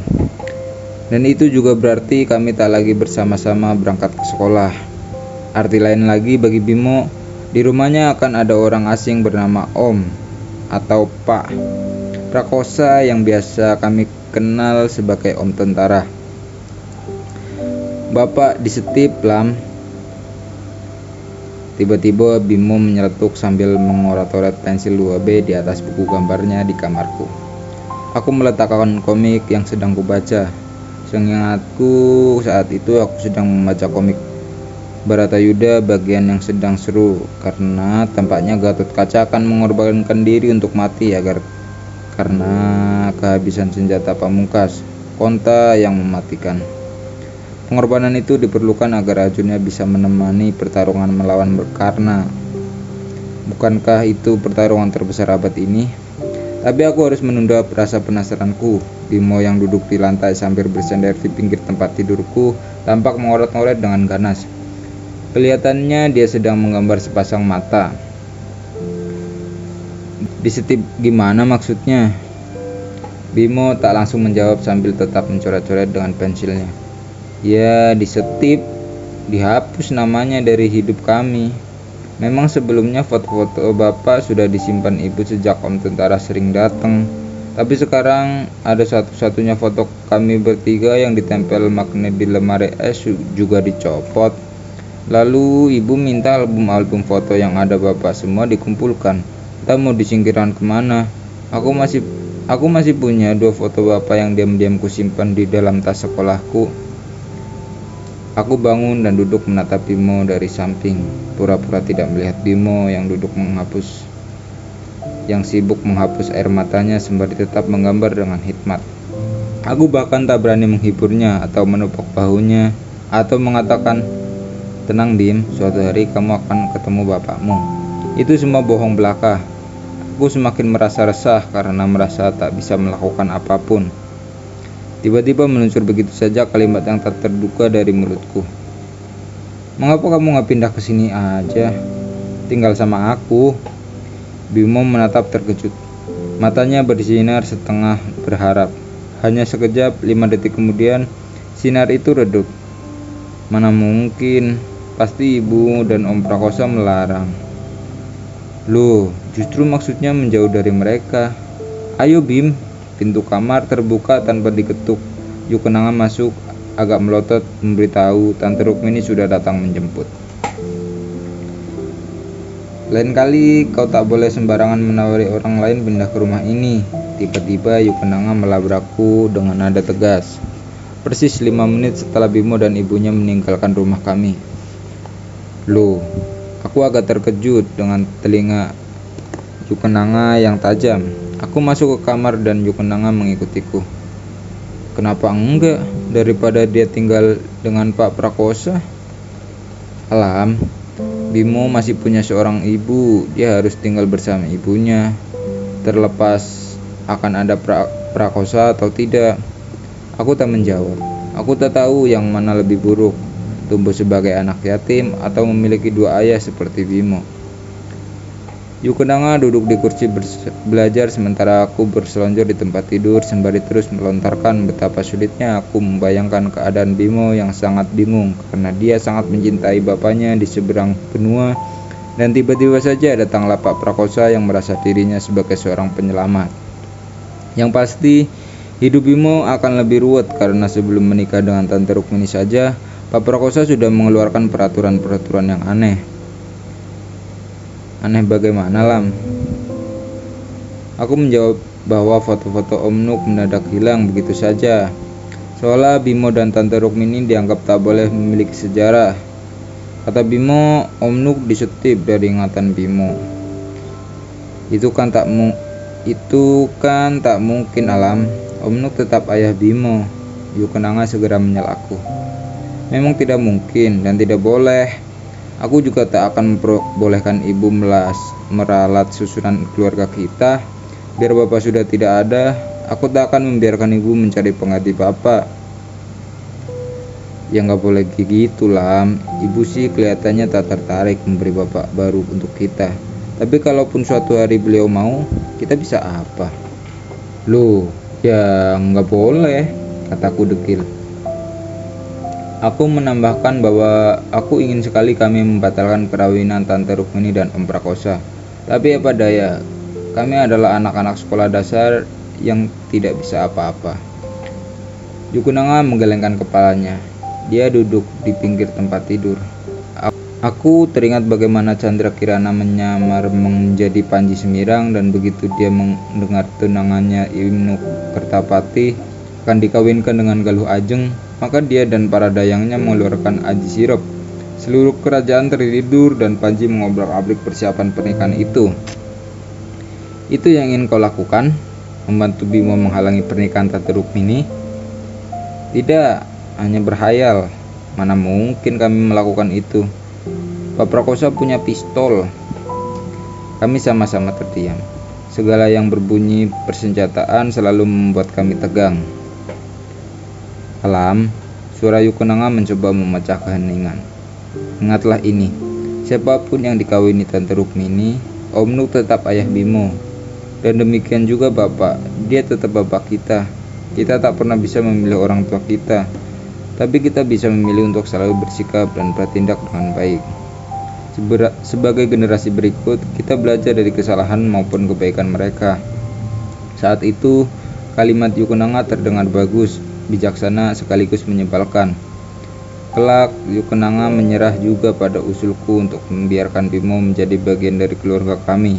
Dan itu juga berarti kami tak lagi bersama-sama berangkat ke sekolah. Arti lain lagi bagi Bimo, di rumahnya akan ada orang asing bernama Om atau Pak Prakosa yang biasa kami kenal sebagai Om Tentara. Bapak disetip lam. Tiba-tiba Bimo menyeletuk sambil mengoret-oret pensil 2B di atas buku gambarnya di kamarku. Aku meletakkan komik yang sedang kubaca. Seingatku saat itu aku sedang membaca komik Baratayuda bagian yang sedang seru, karena tampaknya Gatotkaca akan mengorbankan diri untuk mati karena kehabisan senjata pamungkas, Konta yang mematikan. Pengorbanan itu diperlukan agar Arjuna bisa menemani pertarungan melawan Karna. Bukankah itu pertarungan terbesar abad ini? Tapi aku harus menunda rasa penasaranku. Bimo yang duduk di lantai sambil bersender di pinggir tempat tidurku tampak mengoret-ngoret dengan ganas. Kelihatannya dia sedang menggambar sepasang mata. Disetip gimana maksudnya? Bimo tak langsung menjawab sambil tetap mencoret-coret dengan pensilnya. Ya, disetip, dihapus namanya dari hidup kami. Memang sebelumnya foto-foto bapak sudah disimpan ibu sejak Om Tentara sering datang. Tapi sekarang ada satu-satunya foto kami bertiga yang ditempel magnet di lemari es juga dicopot. Lalu ibu minta album-album foto yang ada bapak semua dikumpulkan. Kita mau disingkirkan kemana? Aku masih punya 2 foto bapak yang diam-diam kusimpan di dalam tas sekolahku. Aku bangun dan duduk menatap Bimo dari samping, pura-pura tidak melihat Bimo yang sibuk menghapus air matanya sembari tetap menggambar dengan hikmat. Aku bahkan tak berani menghiburnya atau menepuk bahunya atau mengatakan, "Tenang Bim, suatu hari kamu akan ketemu bapakmu." Itu semua bohong belaka. Aku semakin merasa resah karena merasa tak bisa melakukan apapun. Tiba-tiba meluncur begitu saja kalimat yang tak terduga dari mulutku. "Mengapa kamu gak pindah ke sini aja? Tinggal sama aku." Bimo menatap terkejut. Matanya bersinar setengah berharap. Hanya sekejap, 5 detik kemudian, sinar itu redup. Mana mungkin, pasti ibu dan Om Prakosa melarang. Loh, justru maksudnya menjauh dari mereka. "Ayo Bim." Pintu kamar terbuka tanpa diketuk. Yukenanga masuk, agak melotot, memberitahu Tante Rukmini sudah datang menjemput. "Lain kali kau tak boleh sembarangan menawari orang lain pindah ke rumah ini." Tiba-tiba Yukenanga melabrakku dengan nada tegas. Persis 5 menit setelah Bimo dan ibunya meninggalkan rumah kami. Loh, aku agak terkejut dengan telinga Yukenanga yang tajam. Aku masuk ke kamar dan Yukenanga mengikutiku. "Kenapa enggak? Daripada dia tinggal dengan Pak Prakosa." "Alam, Bimo masih punya seorang ibu. Dia harus tinggal bersama ibunya, terlepas akan ada Prakosa atau tidak." Aku tak menjawab. Aku tak tahu yang mana lebih buruk, tumbuh sebagai anak yatim atau memiliki 2 ayah seperti Bimo. Yukenanga duduk di kursi belajar sementara aku berselonjor di tempat tidur sembari terus melontarkan betapa sulitnya aku membayangkan keadaan Bimo yang sangat bingung karena dia sangat mencintai bapaknya di seberang benua Dan tiba-tiba saja datanglah Pak Prakosa yang merasa dirinya sebagai seorang penyelamat. Yang pasti, hidup Bimo akan lebih ruwet karena sebelum menikah dengan Tante Rukmini saja, Pak Prakosa sudah mengeluarkan peraturan-peraturan yang aneh. Aneh bagaimana, Lam? Aku menjawab bahwa foto-foto Om Nuk mendadak hilang begitu saja. Seolah Bimo dan Tante Rukmini dianggap tak boleh memiliki sejarah. Kata Bimo, Om Nuk disetip dari ingatan Bimo. Itu kan tak mungkin, Alam. Om Nuk tetap ayah Bimo. Yukenanga segera menyela aku. Memang tidak mungkin dan tidak boleh. Aku juga tak akan memperbolehkan ibu meralat susunan keluarga kita. Biar bapak sudah tidak ada, aku tak akan membiarkan ibu mencari pengganti bapak. Ya nggak boleh gitu, Lam. Ibu sih kelihatannya tak tertarik memberi bapak baru untuk kita. Tapi kalaupun suatu hari beliau mau, kita bisa apa? Loh, ya nggak boleh, kataku dekil. Aku menambahkan bahwa aku ingin sekali kami membatalkan perkawinan Tante Rukmini dan Om Prakosa. Tapi apa daya, kami adalah anak-anak sekolah dasar yang tidak bisa apa-apa. Yukenanga menggelengkan kepalanya. Dia duduk di pinggir tempat tidur. Aku teringat bagaimana Chandra Kirana menyamar menjadi Panji Semirang, dan begitu dia mendengar tunangannya Ibnu Kertapati akan dikawinkan dengan Galuh Ajeng, maka dia dan para dayangnya mengeluarkan aji sirop. Seluruh kerajaan tertidur dan Panji mengobrak-abrik persiapan pernikahan itu. Itu yang ingin kau lakukan? Membantu Bimo menghalangi pernikahan Tante Rukmini? Tidak, hanya berhayal. Mana mungkin kami melakukan itu. Pak Prakosa punya pistol. Kami sama-sama terdiam. Segala yang berbunyi persenjataan selalu membuat kami tegang. Alam, suara Yukenanga mencoba memecah keheningan. Ingatlah ini, siapapun yang dikawini Tante Rukmini, Om Nuk tetap ayah Bimo. Dan demikian juga bapak, dia tetap bapak kita. Kita tak pernah bisa memilih orang tua kita, tapi kita bisa memilih untuk selalu bersikap dan bertindak dengan baik. Sebagai generasi berikut, kita belajar dari kesalahan maupun kebaikan mereka. Saat itu, kalimat Yukenanga terdengar bagus, bijaksana sekaligus menyebalkan. Kelak, Yukenanga menyerah juga pada usulku untuk membiarkan Bimo menjadi bagian dari keluarga kami.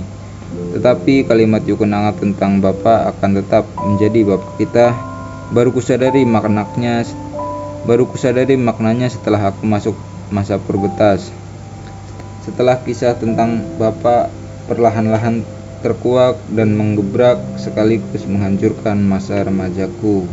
Tetapi kalimat Yukenanga tentang bapak akan tetap menjadi bapak kita baru kusadari maknanya setelah aku masuk masa pubertas. Setelah kisah tentang bapak perlahan-lahan terkuak dan menggebrak sekaligus menghancurkan masa remajaku.